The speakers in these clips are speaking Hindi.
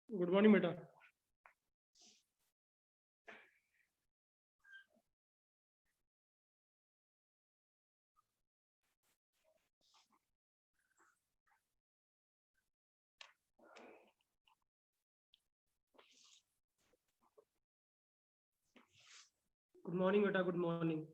गुड मॉर्निंग बेटा। गुड मॉर्निंग बेटा, गुड मॉर्निंग।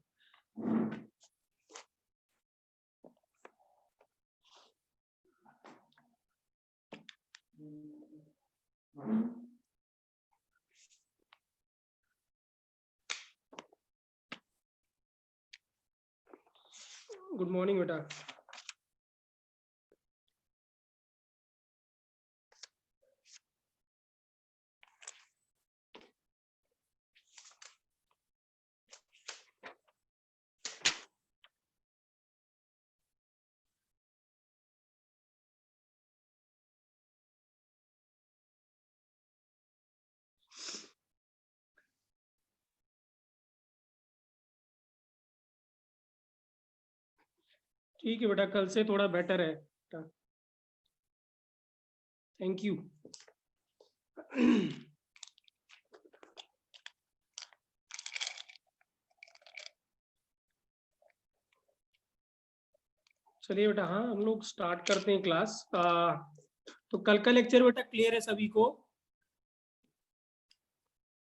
गुड मॉर्निंग बेटा। ठीक है बेटा, कल से थोड़ा बेटर है। Thank you. चलिए बेटा, हाँ हम लोग स्टार्ट करते हैं क्लास। तो कल का लेक्चर बेटा क्लियर है सभी को?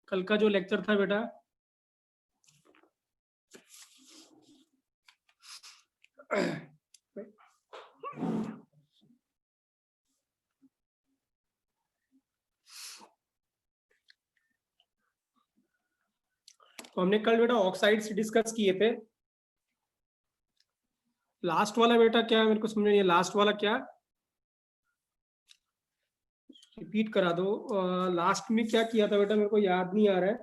कल का जो लेक्चर था बेटा, तो हमने कल बेटा ऑक्साइड्स डिस्कस किए थे। लास्ट वाला बेटा क्या, मेरे को समझ नहीं, लास्ट वाला क्या, रिपीट करा दो। लास्ट में क्या किया था बेटा, मेरे को याद नहीं आ रहा है।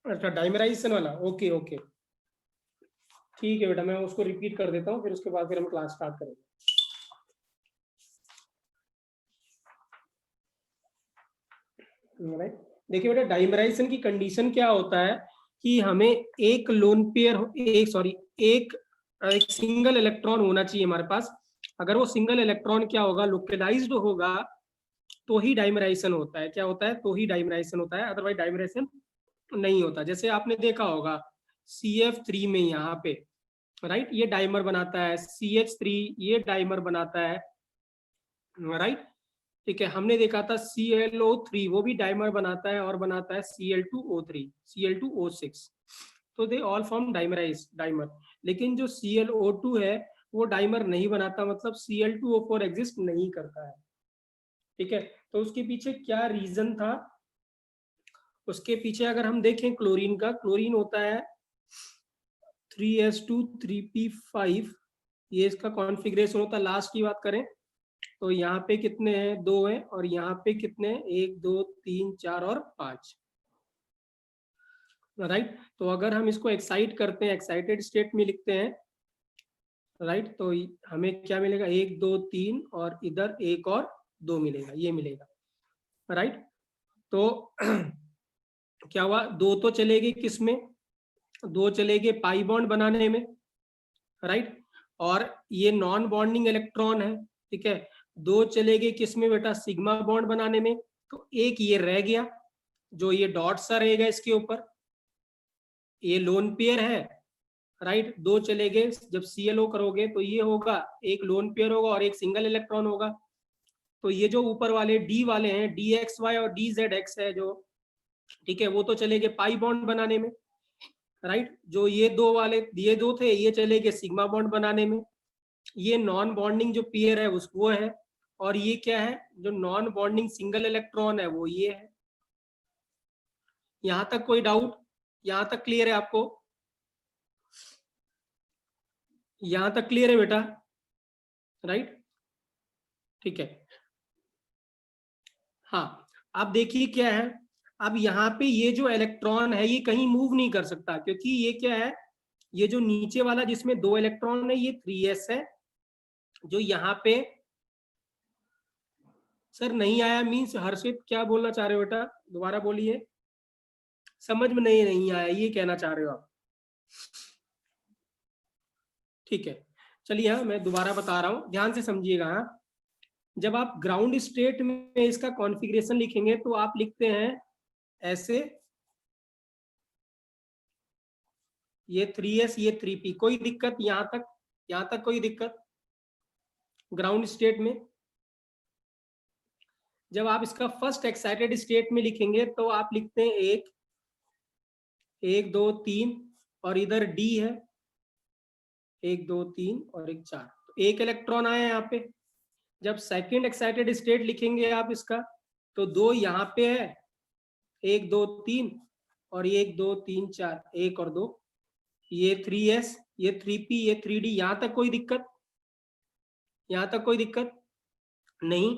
अच्छा, डाइमराइजेशन वाला, ओके ओके, ठीक है बेटा, मैं उसको रिपीट कर देता हूँ, फिर उसके बाद फिर हम क्लास स्टार्ट करेंगे। राइट, देखिए बेटा, डाइमराइजेशन की कंडीशन क्या होता है कि हमें एक लोन पेयर, एक सिंगल इलेक्ट्रॉन होना चाहिए हमारे पास। अगर वो सिंगल इलेक्ट्रॉन क्या होगा, लोकलाइज्ड होगा, तो ही डाइमराइजेशन होता है। क्या होता है? तो ही डाइमराइजेशन होता है, अदरवाइज डाइमराइजेशन नहीं होता। जैसे आपने देखा होगा CF3 में यहाँ पे, राइट, ये डाइमर बनाता है, CH3 ये डाइमर बनाता है, राइट, ठीक है। हमने देखा था ClO3 वो भी डाइमर बनाता है और बनाता है Cl2O3, Cl2O6, तो दे ऑल फॉर्म डाइमर। लेकिन जो ClO2 है वो डाइमर नहीं बनाता, मतलब Cl2O4 एग्जिस्ट नहीं करता है, ठीक है। तो उसके पीछे क्या रीजन था? उसके पीछे अगर हम देखें क्लोरीन का, क्लोरीन होता है 3s2 3p5, ये इसका कॉन्फ़िगरेशन होता है। लास्ट की बात करें तो यहाँ पे कितने हैं? 2 हैं, और यहाँ पे कितने हैं? 1 2 3 4 और 5, राइट। तो अगर हम इसको एक्साइट करते हैं, एक्साइटेड स्टेट में लिखते हैं, राइट, तो हमें क्या मिलेगा? 1 2 3 और इधर 1 और 2 मिलेगा, ये मिलेगा, राइट। तो क्या हुआ? 2 तो चले गए किस में? 2 चले गए पाई बॉन्ड बनाने में, राइट, और ये नॉन बॉन्डिंग इलेक्ट्रॉन है, ठीक है। 2 चले गए किस में बेटा? सिग्मा बॉन्ड बनाने में। तो एक ये रह गया, जो ये डॉट सा रहेगा इसके ऊपर, ये लोन पेयर है, राइट। 2 चले गए, जब ClO करोगे तो ये होगा, एक लोन पेयर होगा और एक सिंगल इलेक्ट्रॉन होगा। तो ये जो ऊपर वाले D वाले हैं, DXY और DZX है जो, ठीक है, वो तो चले गए पाई बॉन्ड बनाने में, राइट। जो ये 2 वाले, ये 2 थे, ये चले गए सिग्मा बॉन्ड बनाने में। ये नॉन बॉन्डिंग जो पेयर है वो है, और ये क्या है, जो नॉन बॉन्डिंग सिंगल इलेक्ट्रॉन है वो ये है। यहां तक कोई डाउट? यहां तक क्लियर है आपको? यहां तक क्लियर है बेटा? राइट, ठीक है। हाँ, अब देखिए क्या है, अब यहाँ पे ये जो इलेक्ट्रॉन है ये कहीं मूव नहीं कर सकता, क्योंकि ये क्या है, ये जो नीचे वाला जिसमें 2 इलेक्ट्रॉन है ये 3s है। जो यहाँ पे सर नहीं आया मीन्स हर्षित क्या बोलना चाह रहे हो बेटा, दोबारा बोलिए। समझ में नहीं आया ये कहना चाह रहे हो आप? ठीक है, चलिए हाँ मैं दोबारा बता रहा हूँ, ध्यान से समझिएगा। हाँ, जब आप ग्राउंड स्टेट में इसका कॉन्फ़िगरेशन लिखेंगे तो आप लिखते हैं ऐसे, ये 3s ये 3p, कोई दिक्कत यहां तक कोई दिक्कत? ग्राउंड स्टेट में जब आप इसका फर्स्ट एक्साइटेड स्टेट में लिखेंगे तो आप लिखते हैं 1 2 3 और इधर d है 1 2 3 और 1 4, तो एक इलेक्ट्रॉन आया यहाँ पे। जब सेकंड एक्साइटेड स्टेट लिखेंगे आप इसका तो 2 यहाँ पे है 1 2 3 और 1 2 3 4, 1 और 2, ये 3s ये 3p ये 3d। यहां तक कोई दिक्कत? यहां तक कोई दिक्कत नहीं।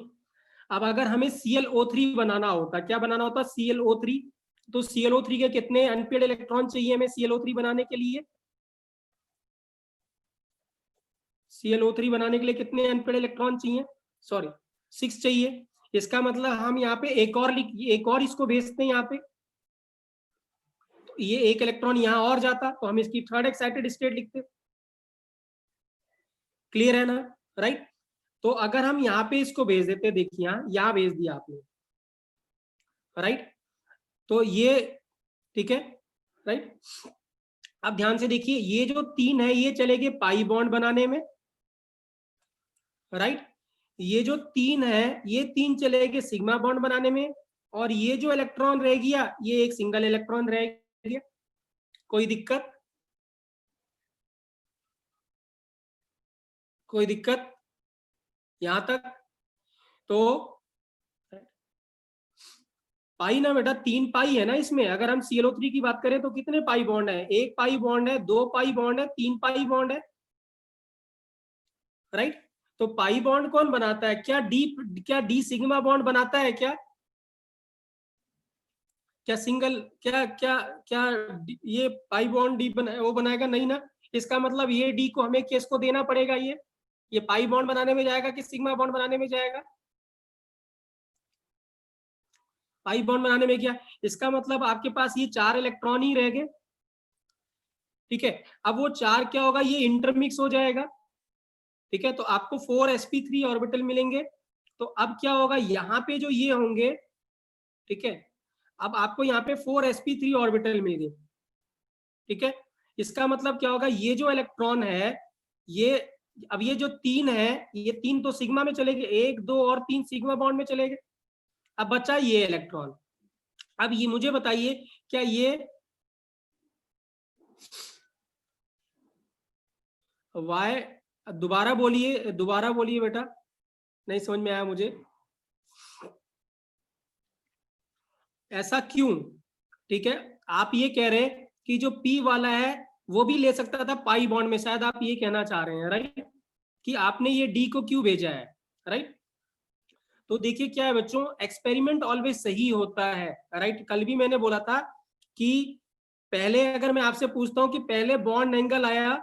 अब अगर हमें ClO3 बनाना होता, क्या बनाना होता? ClO3, तो ClO3 के कितने अनपेड इलेक्ट्रॉन चाहिए हमें ClO3 बनाने के लिए? ClO3 बनाने के लिए कितने अनपेड इलेक्ट्रॉन चाहिए? सॉरी 6 चाहिए। इसका मतलब हम यहाँ पे एक और इसको भेजते हैं यहाँ पे, तो ये एक इलेक्ट्रॉन यहाँ और जाता तो हम इसकी थर्ड एक्साइटेड स्टेट लिखते। क्लियर है ना? राइट, तो अगर हम यहाँ पे इसको भेज देते, देखिए यहाँ भेज दिया आपने, राइट, तो ये ठीक है। राइट, अब ध्यान से देखिए, ये जो 3 है ये चलेंगे पाई बॉन्ड बनाने में, राइट, ये जो 3 है ये 3 चलेंगे सिग्मा बॉन्ड बनाने में, और ये जो इलेक्ट्रॉन रह गया ये एक सिंगल इलेक्ट्रॉन रह गया। कोई दिक्कत? कोई दिक्कत यहां तक? तो पाई ना बेटा, 3 पाई है ना इसमें। अगर हम ClO3 की बात करें तो कितने पाई बॉन्ड है? 1 पाई बॉन्ड है, 2 पाई बॉन्ड है, 3 पाई बॉन्ड है, राइट। तो पाई बॉन्ड कौन बनाता है? क्या डी सिग्मा बॉन्ड बनाता है क्या? क्या सिंगल क्या क्या क्या ये पाई बॉन्ड वो बनाएगा? नहीं ना। इसका मतलब ये डी को हमें किसको देना पड़ेगा? ये पाई बॉन्ड बनाने में जाएगा कि सिग्मा बॉन्ड बनाने में जाएगा? पाई बॉन्ड बनाने में। क्या इसका मतलब आपके पास ये 4 इलेक्ट्रॉन ही रह गए, ठीक है। अब वो 4 क्या होगा, ये इंटरमिक्स हो जाएगा, ठीक है, तो आपको 4sp3 ऑर्बिटल मिलेंगे। तो अब क्या होगा, यहाँ पे जो ये होंगे, ठीक है, अब आपको यहाँ पे 4sp3 ऑर्बिटल मिल गए, ठीक है। इसका मतलब क्या होगा, ये जो इलेक्ट्रॉन है ये, अब ये जो 3 है ये 3 तो सिग्मा में चले गए, 1 2 और 3 सिग्मा बॉन्ड में चले गए। अब बचा ये इलेक्ट्रॉन। अब ये मुझे बताइए, क्या ये वाई, दोबारा बोलिए बेटा, नहीं समझ में आया मुझे। ऐसा क्यों? ठीक है, आप ये कह रहे हैं कि जो P वाला है वो भी ले सकता था पाई बॉन्ड में, शायद आप ये कहना चाह रहे हैं, राइट, कि आपने ये D को क्यों भेजा है, राइट। तो देखिए क्या है बच्चों, एक्सपेरिमेंट ऑलवेज सही होता है, राइट। कल भी मैंने बोला था कि पहले अगर मैं आपसे पूछता हूं कि पहले बॉन्ड एंगल आया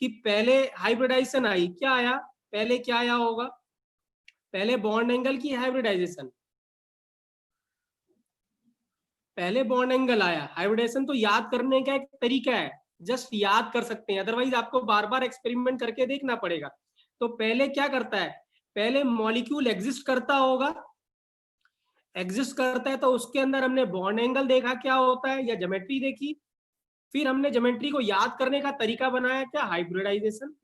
कि पहले हाइब्रिडाइजेशन आई, क्या आया पहले? क्या आया होगा पहले, बॉन्ड एंगल की हाइब्रिडाइजेशन? पहले बॉन्ड एंगल आया। हाइब्रिडेशन तो याद करने का एक तरीका है, जस्ट याद कर सकते हैं, अदरवाइज आपको बार बार एक्सपेरिमेंट करके देखना पड़ेगा। तो पहले क्या करता है, पहले मॉलिक्यूल एग्जिस्ट करता होगा, एग्जिस्ट करता है तो उसके अंदर हमने बॉन्ड एंगल देखा क्या होता है, या ज्योमेट्री देखी, फिर हमने ज्योमेट्री को याद करने का तरीका बनाया, क्या? हाइब्रिडाइजेशन।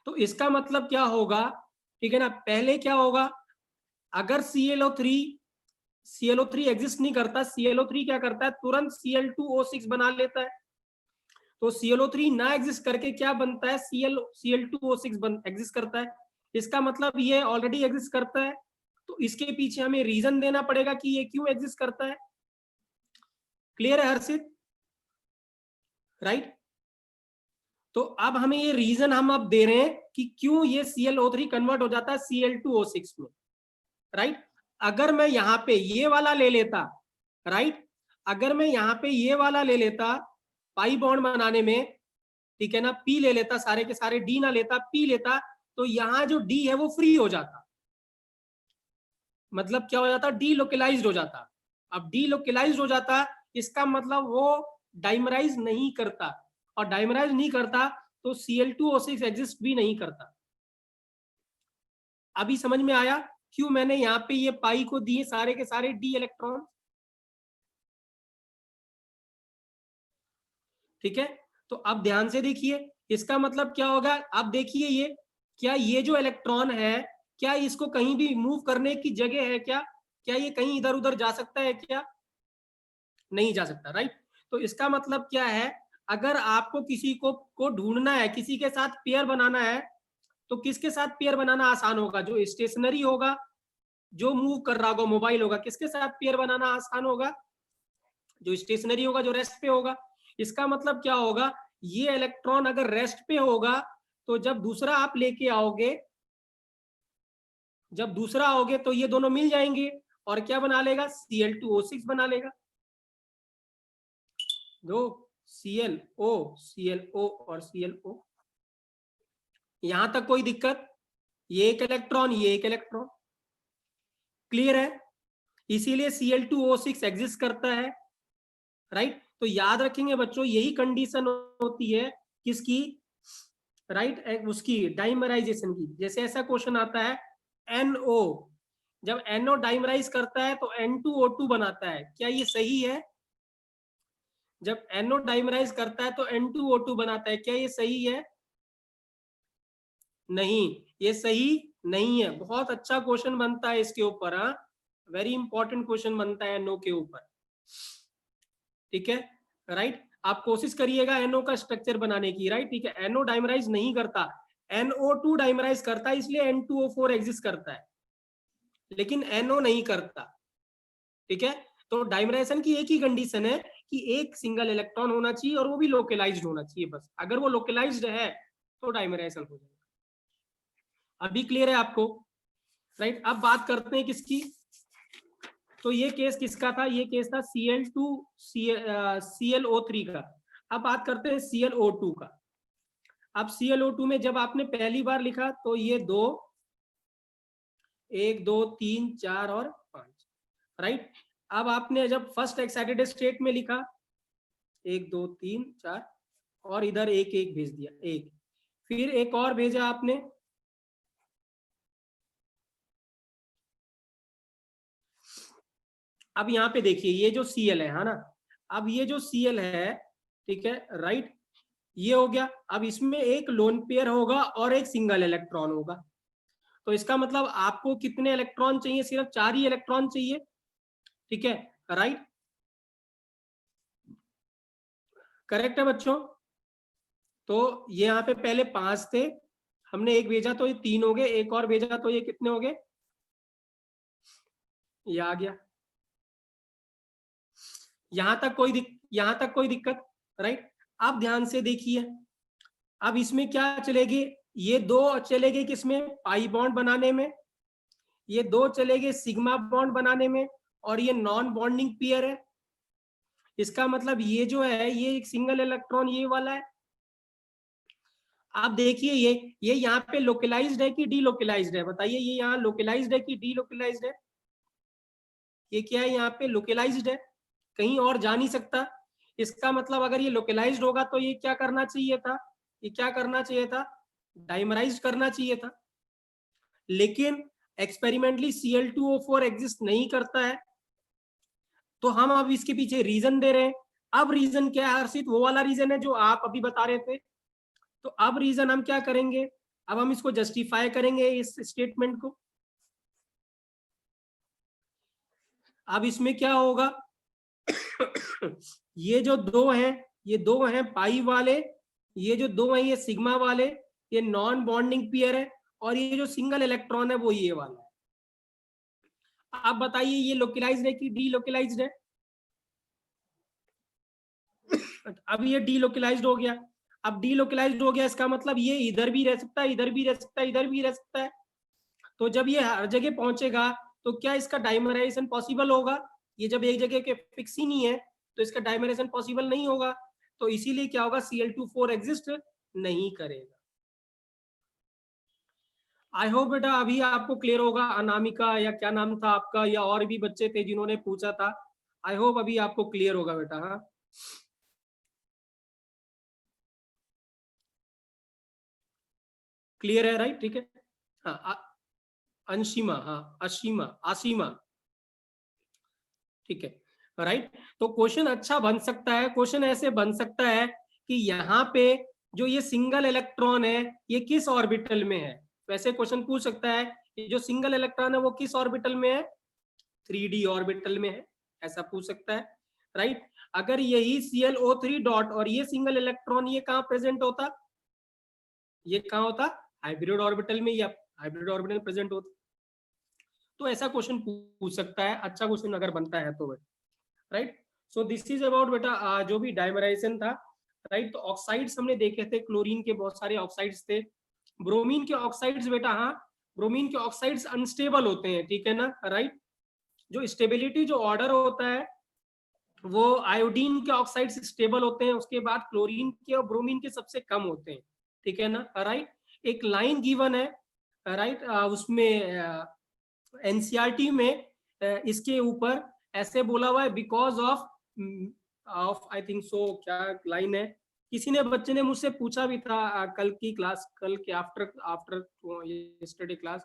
तो इसका मतलब क्या होगा, ठीक है ना, पहले क्या होगा, अगर ClO3 एग्जिस्ट नहीं करता, ClO3 क्या करता है, तुरंत Cl2O6 बना लेता है। तो ClO3 ना एग्जिस्ट करके क्या बनता है, Cl2O6 एग्जिस्ट करता है। इसका मतलब ये ऑलरेडी एग्जिस्ट करता है, तो इसके पीछे हमें रीजन देना पड़ेगा कि ये क्यों एग्जिस्ट करता है। क्लियर है हर्षित? राइट। तो अब हमें ये रीजन हम अब दे रहे हैं कि क्यों ये ClO3 कन्वर्ट हो जाता है Cl2O6 में। राइट। अगर मैं यहाँ पे ये वाला ले लेता, राइट, अगर मैं यहाँ पे ये वाला ले लेता पाई बॉन्ड बनाने में, ठीक है ना, पी ले लेता, सारे के सारे डी ना लेता, पी लेता, तो यहाँ जो डी है वो फ्री हो जाता, मतलब क्या हो जाता, डीलोकेलाइज्ड हो जाता। अब डीलोकेलाइज्ड हो जाता, इसका मतलब वो डाइमराइज नहीं करता, और डाइमराइज नहीं करता तो Cl2O6 एग्जिस्ट भी नहीं करता। अभी समझ में आया क्यों मैंने यहाँ पे ये पाई को दिए सारे के सारे डी इलेक्ट्रॉन? ठीक है, तो अब ध्यान से देखिए, इसका मतलब क्या होगा, अब देखिए ये, क्या ये जो इलेक्ट्रॉन है, क्या इसको कहीं भी मूव करने की जगह है क्या? क्या ये कहीं इधर उधर जा सकता है क्या? नहीं जा सकता, राइट। तो इसका मतलब क्या है, अगर आपको किसी को ढूंढना है, किसी के साथ पेयर बनाना है, तो किसके साथ पेयर बनाना आसान होगा? जो स्टेशनरी होगा, जो मूव कर रहा होगा, मोबाइल होगा, किसके साथ पेयर बनाना आसान होगा? जो स्टेशनरी होगा, जो रेस्ट पे होगा। इसका मतलब क्या होगा, ये इलेक्ट्रॉन अगर रेस्ट पे होगा, तो जब दूसरा आप लेके आओगे, जब दूसरा आओगे तो ये दोनों मिल जाएंगे और क्या बना लेगा, Cl2O6 बना लेगा। दो ClO, ClO और ClO। यहां तक कोई दिक्कत? ये एक इलेक्ट्रॉन, ये एक इलेक्ट्रॉन। क्लियर है? इसीलिए Cl2O6 एग्जिस्ट करता है, राइट। तो याद रखेंगे बच्चों, यही कंडीशन होती है किसकी, राइट, उसकी डाइमराइजेशन की। जैसे ऐसा क्वेश्चन आता है NO, जब NO डाइमराइज करता है तो N2O2 बनाता है, क्या ये सही है? जब NO डाइमराइज करता है तो N2O2 बनाता है, क्या ये सही है? नहीं, ये सही नहीं है। बहुत अच्छा क्वेश्चन बनता है इसके ऊपर, हाँ, वेरी इंपॉर्टेंट क्वेश्चन बनता है NO के ऊपर, ठीक है, राइट। आप कोशिश करिएगा NO का स्ट्रक्चर बनाने की, राइट, ठीक है। NO डाइमराइज नहीं करता, NO2 डाइमराइज करता है, इसलिए N2O4 एग्जिस्ट करता है, लेकिन NO नहीं करता, ठीक है। तो डाइमराइजेशन की एक ही कंडीशन है कि एक सिंगल इलेक्ट्रॉन होना चाहिए और वो भी लोकलाइज्ड होना चाहिए, बस। अगर वो लोकलाइज्ड है तो डाइमराइजेशन हो जाएगा। अभी क्लियर है आपको, राइट। अब बात करते हैं किसकी, तो ये केस किसका था, ये केस था ClO3 का। अब बात करते हैं ClO2 का। अब ClO2 में जब आपने पहली बार लिखा तो ये 2, 1 2 3 4 और 5, राइट। अब आपने जब फर्स्ट एक्साइटेड स्टेट में लिखा 1 2 3 4 और इधर एक एक भेज दिया, एक, फिर एक और भेजा आपने, अब यहाँ पे देखिए ये जो Cl है ना, अब ये जो Cl है, ठीक है, राइट, ये हो गया। अब इसमें एक लोन पेयर होगा और एक सिंगल इलेक्ट्रॉन होगा, तो इसका मतलब आपको कितने इलेक्ट्रॉन चाहिए, सिर्फ 4 ही इलेक्ट्रॉन चाहिए, ठीक है, राइट, करेक्ट है बच्चों। तो ये यहाँ पे पहले 5 थे, हमने एक भेजा तो ये 3 हो गए, एक और भेजा तो ये कितने हो गए, ये आ गया। यहां तक कोई दिक्कत, राइट। अब ध्यान से देखिए, अब इसमें क्या चलेगी, ये 2 चलेगी किसमें, पाई बॉन्ड बनाने में, ये 2 चलेगी सिग्मा बॉन्ड बनाने में, और ये नॉन बॉन्डिंग पेयर है। इसका मतलब ये जो है, ये एक सिंगल इलेक्ट्रॉन ये वाला है। आप देखिए ये यहाँ पे लोकलाइज्ड है कि डीलोकलाइज्ड है, बताइए, ये यहाँ लोकलाइज्ड है कि डीलोकलाइज्ड है? ये क्या है, यहाँ पे लोकलाइज्ड है, कहीं और जा नहीं सकता। इसका मतलब अगर ये लोकलाइज्ड होगा तो ये क्या करना चाहिए था, ये क्या करना चाहिए था, डाइमराइज करना चाहिए था। लेकिन एक्सपेरिमेंटली Cl2O4 एग्जिस्ट नहीं करता है, तो हम अब इसके पीछे रीजन दे रहे हैं। अब रीजन क्या है हर्षित, वो वाला रीजन है जो आप अभी बता रहे थे। तो अब रीजन हम क्या करेंगे, अब हम इसको जस्टिफाई करेंगे इस स्टेटमेंट को। अब इसमें क्या होगा ये जो 2 हैं, ये 2 हैं पाई वाले, ये जो 2 हैं ये सिग्मा वाले, ये नॉन बॉन्डिंग पेयर है, और ये जो सिंगल इलेक्ट्रॉन है वो ये वाला है। आप बताइए ये लोकलाइज्ड है कि डीलोकलाइज्ड है? अब ये डीलोकलाइज्ड हो गया। अब डीलोकलाइज्ड हो गया इसका मतलब ये इधर भी रह सकता है, इधर भी रह सकता है, इधर भी रह सकता है। तो जब ये हर जगह पहुंचेगा तो क्या इसका डाइमराइजेशन पॉसिबल होगा? ये जब एक जगह के फिक्स ही नहीं है तो इसका डाइमराइजेशन पॉसिबल नहीं होगा। तो इसीलिए क्या होगा, Cl2 4 एग्जिस्ट नहीं करेगा। आई होप बेटा अभी आपको क्लियर होगा। अनामिका या क्या नाम था आपका, या और भी बच्चे थे जिन्होंने पूछा था, आई होप अभी आपको क्लियर होगा बेटा। हाँ क्लियर है, राइट? ठीक है। हाँ अंशिमा, हाँ अशीमा, आसीमा, ठीक है, राइट। तो क्वेश्चन अच्छा बन सकता है, क्वेश्चन ऐसे बन सकता है कि यहाँ पे जो ये सिंगल इलेक्ट्रॉन है ये किस ऑर्बिटल में है। वैसे क्वेश्चन पूछ सकता है कि जो सिंगल इलेक्ट्रॉन है वो किस ऑर्बिटल में है, 3D ऑर्बिटल में है, ऐसा पूछ सकता है, राइट। अगर यही Cl O3 डॉट और ये सिंगल इलेक्ट्रॉन ये कहाँ प्रेजेंट होता, ये कहाँ होता, हाइब्रिड ऑर्बिटल में, या हाइब्रिड ऑर्बिटल में प्रेजेंट होता। तो ऐसा क्वेश्चन पूछ सकता है, अच्छा क्वेश्चन अगर बनता है तो, right. So this is about बेटा जो भी डाइमराइजेशन था, राइट। तो ऑक्साइड्स हमने देखे थे, क्लोरीन के बहुत सारे ऑक्साइड्स थे। ब्रोमीन के ऑक्साइड्स बेटा, हाँ ब्रोमीन के ऑक्साइड्स अनस्टेबल होते हैं, ठीक है ना, राइट। जो स्टेबिलिटी जो ऑर्डर होता है वो आयोडीन के ऑक्साइड्स स्टेबल होते हैं, उसके बाद क्लोरीन के और ब्रोमीन के सबसे कम होते हैं, ठीक है ना, राइट। एक लाइन गिवन है, राइट, उसमें एनसीईआरटी में इसके ऊपर ऐसे बोला हुआ है, because of I think so, क्या लाइन है, किसी ने बच्चे ने मुझसे पूछा भी था कल की क्लास, कल के आफ्टर आफ्टर यस्टरडे क्लास,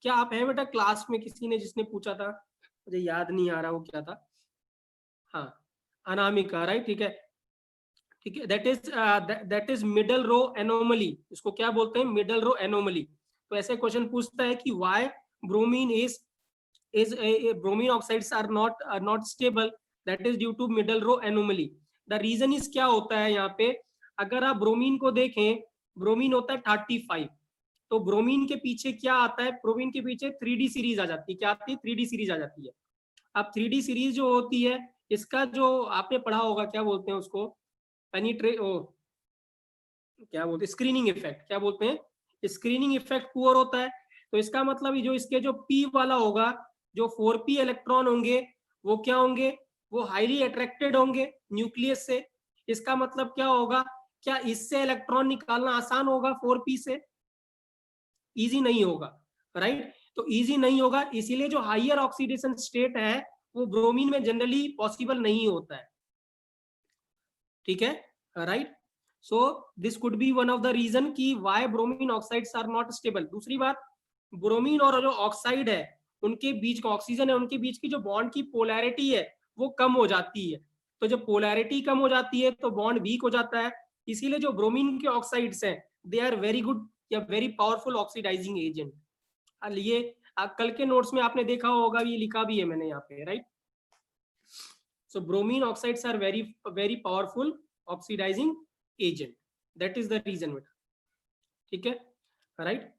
क्या आप हैं बेटा क्लास में किसी ने जिसने पूछा था, मुझे याद नहीं आ रहा वो क्या था। हाँ अनामिका, राइट, ठीक है, ठीक है। That is middle row anomaly, इसको क्या बोलते हैं, मिडल रो एनोमली। तो ऐसे क्वेश्चन पूछता है कि why bromine is bromine oxides are not stable, that is due to middle row anomaly. The reason is क्या होता है यहाँ पे, अगर आप ब्रोमीन को देखें, ब्रोमीन होता है 35, तो ब्रोमीन के पीछे क्या आता है, ब्रोमीन के पीछे 3D सीरीज आ जाती है, क्या आती है, 3D सीरीज आ जाती है। अब 3D सीरीज जो होती है इसका जो आपने पढ़ा होगा, क्या बोलते हैं उसको, पेनिट्रे ओ क्या बोलते हैं, स्क्रीनिंग इफेक्ट, क्या बोलते हैं, स्क्रीनिंग इफेक्ट पुअर होता है। तो इसका मतलब जो इसके जो पी वाला होगा, जो 4p इलेक्ट्रॉन होंगे वो क्या होंगे, वो हाईली अट्रैक्टेड होंगे न्यूक्लियस से। इसका मतलब क्या होगा, क्या इससे इलेक्ट्रॉन निकालना आसान होगा 4p से, इजी नहीं होगा, राइट। तो इजी नहीं होगा, इसीलिए जो हायर ऑक्सीडेशन स्टेट है वो ब्रोमीन में जनरली पॉसिबल नहीं होता है, ठीक है, right. So this could be one of the reason कि why bromine oxides are not stable. दूसरी बात, ब्रोमीन और जो ऑक्साइड है उनके बीच का ऑक्सीजन है, उनके बीच की जो बॉन्ड की पोलैरिटी है वो कम हो जाती है। तो जब पोलैरिटी कम हो जाती है तो बॉन्ड वीक हो जाता है। इसीलिए जो ब्रोमीन के ऑक्साइड्स हैं दे आर वेरी गुड या वेरी पावरफुल ऑक्सीडाइजिंग एजेंट। ये कल के नोट्स में आपने देखा होगा, ये लिखा भी है मैंने यहाँ पे, right. So bromine oxides are very powerful oxidizing agent. That is the reason बेटा, ठीक है, राइट।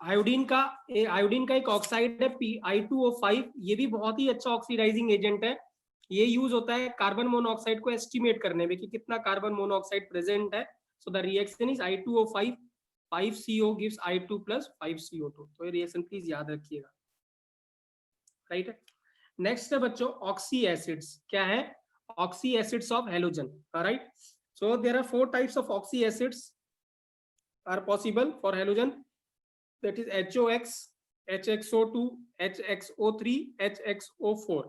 आयोडीन का एक ऑक्साइड है I2O5, ये भी बहुत ही अच्छा ऑक्सीडाइजिंग एजेंट है। ये यूज होता है कार्बन मोनोऑक्साइड को एस्टिमेट करने में कि कितना कार्बन मोनोऑक्साइड प्रेजेंट है। So the reaction is I2O5, 5CO gives I2 plus 5CO2। तो ये रिएक्शन प्लीज याद रखिएगा, राइट है। नेक्स्ट है बच्चों ऑक्सी एसिड्स, क्या है, oxy acids of halogen, right. So there are 4 types of oxy acids are possible for halogen, that is HOX, HXO2, HXO3, HXO4,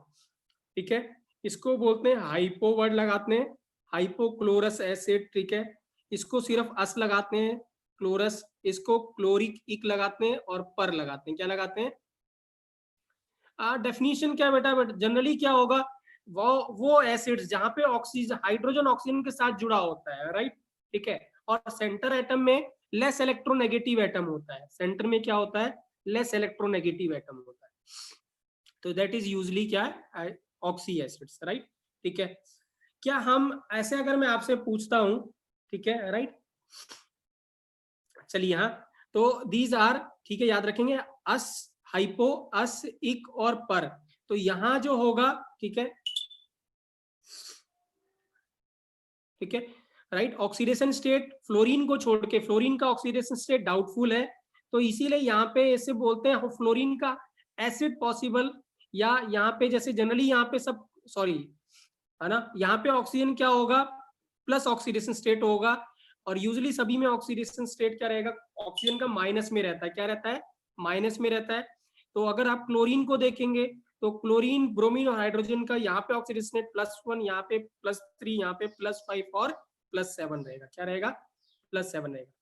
ठीक है। इसको बोलते हैं हाइपो, वर्ड लगाते हैं हाइपोक्लोरस एसिड, ठीक है। इसको सिर्फ अस लगाते हैं क्लोरस, इसको क्लोरिक इक लगाते हैं और पर लगाते हैं, क्या लगाते हैं। डेफिनेशन क्या बेटा, जनरली क्या होगा, वो एसिड्स जहां पे ऑक्सीजन हाइड्रोजन ऑक्सीजन के साथ जुड़ा होता है, राइट, ठीक है। और सेंटर एटम में लेस इलेक्ट्रोनेगेटिव एटम होता है, सेंटर में क्या होता है, लेस इलेक्ट्रोनेगेटिव एटम होता है। तो दैट इज यूजली क्या है, ऑक्सी एसिड्स, राइट, ठीक है। क्या हम ऐसे, अगर मैं आपसे पूछता हूं, ठीक है, राइट, चलिए हाँ, तो दीज आर, ठीक है, याद रखेंगे, अस, हाइपो, अस, इक और पर। तो यहां जो होगा, ठीक है, ठीक है, राइट, ऑक्सीडेशन स्टेट फ्लोरीन को छोड़ के, फ्लोरीन का ऑक्सीडेशन स्टेट डाउटफुल है, तो इसीलिए यहाँ पे ऐसे बोलते हैं फ्लोरीन का एसिड पॉसिबल, या यहाँ पे जैसे जनरली यहाँ पे सब, सॉरी, है ना, यहाँ पे ऑक्सीजन क्या होगा, प्लस ऑक्सीडेशन स्टेट होगा, और यूजुअली सभी में ऑक्सीडेशन स्टेट क्या रहेगा, ऑक्सीजन का माइनस में रहता है, क्या रहता है, माइनस में रहता है। तो अगर आप क्लोरीन को देखेंगे तो क्लोरीन, ब्रोमीन और हाइड्रोजन का यहाँ पे ऑक्सीडेशन स्टेट +1, यहाँ पे +3, यहाँ पे +5 और +7 रहेगा, क्या रहेगा, +7 रहेगा,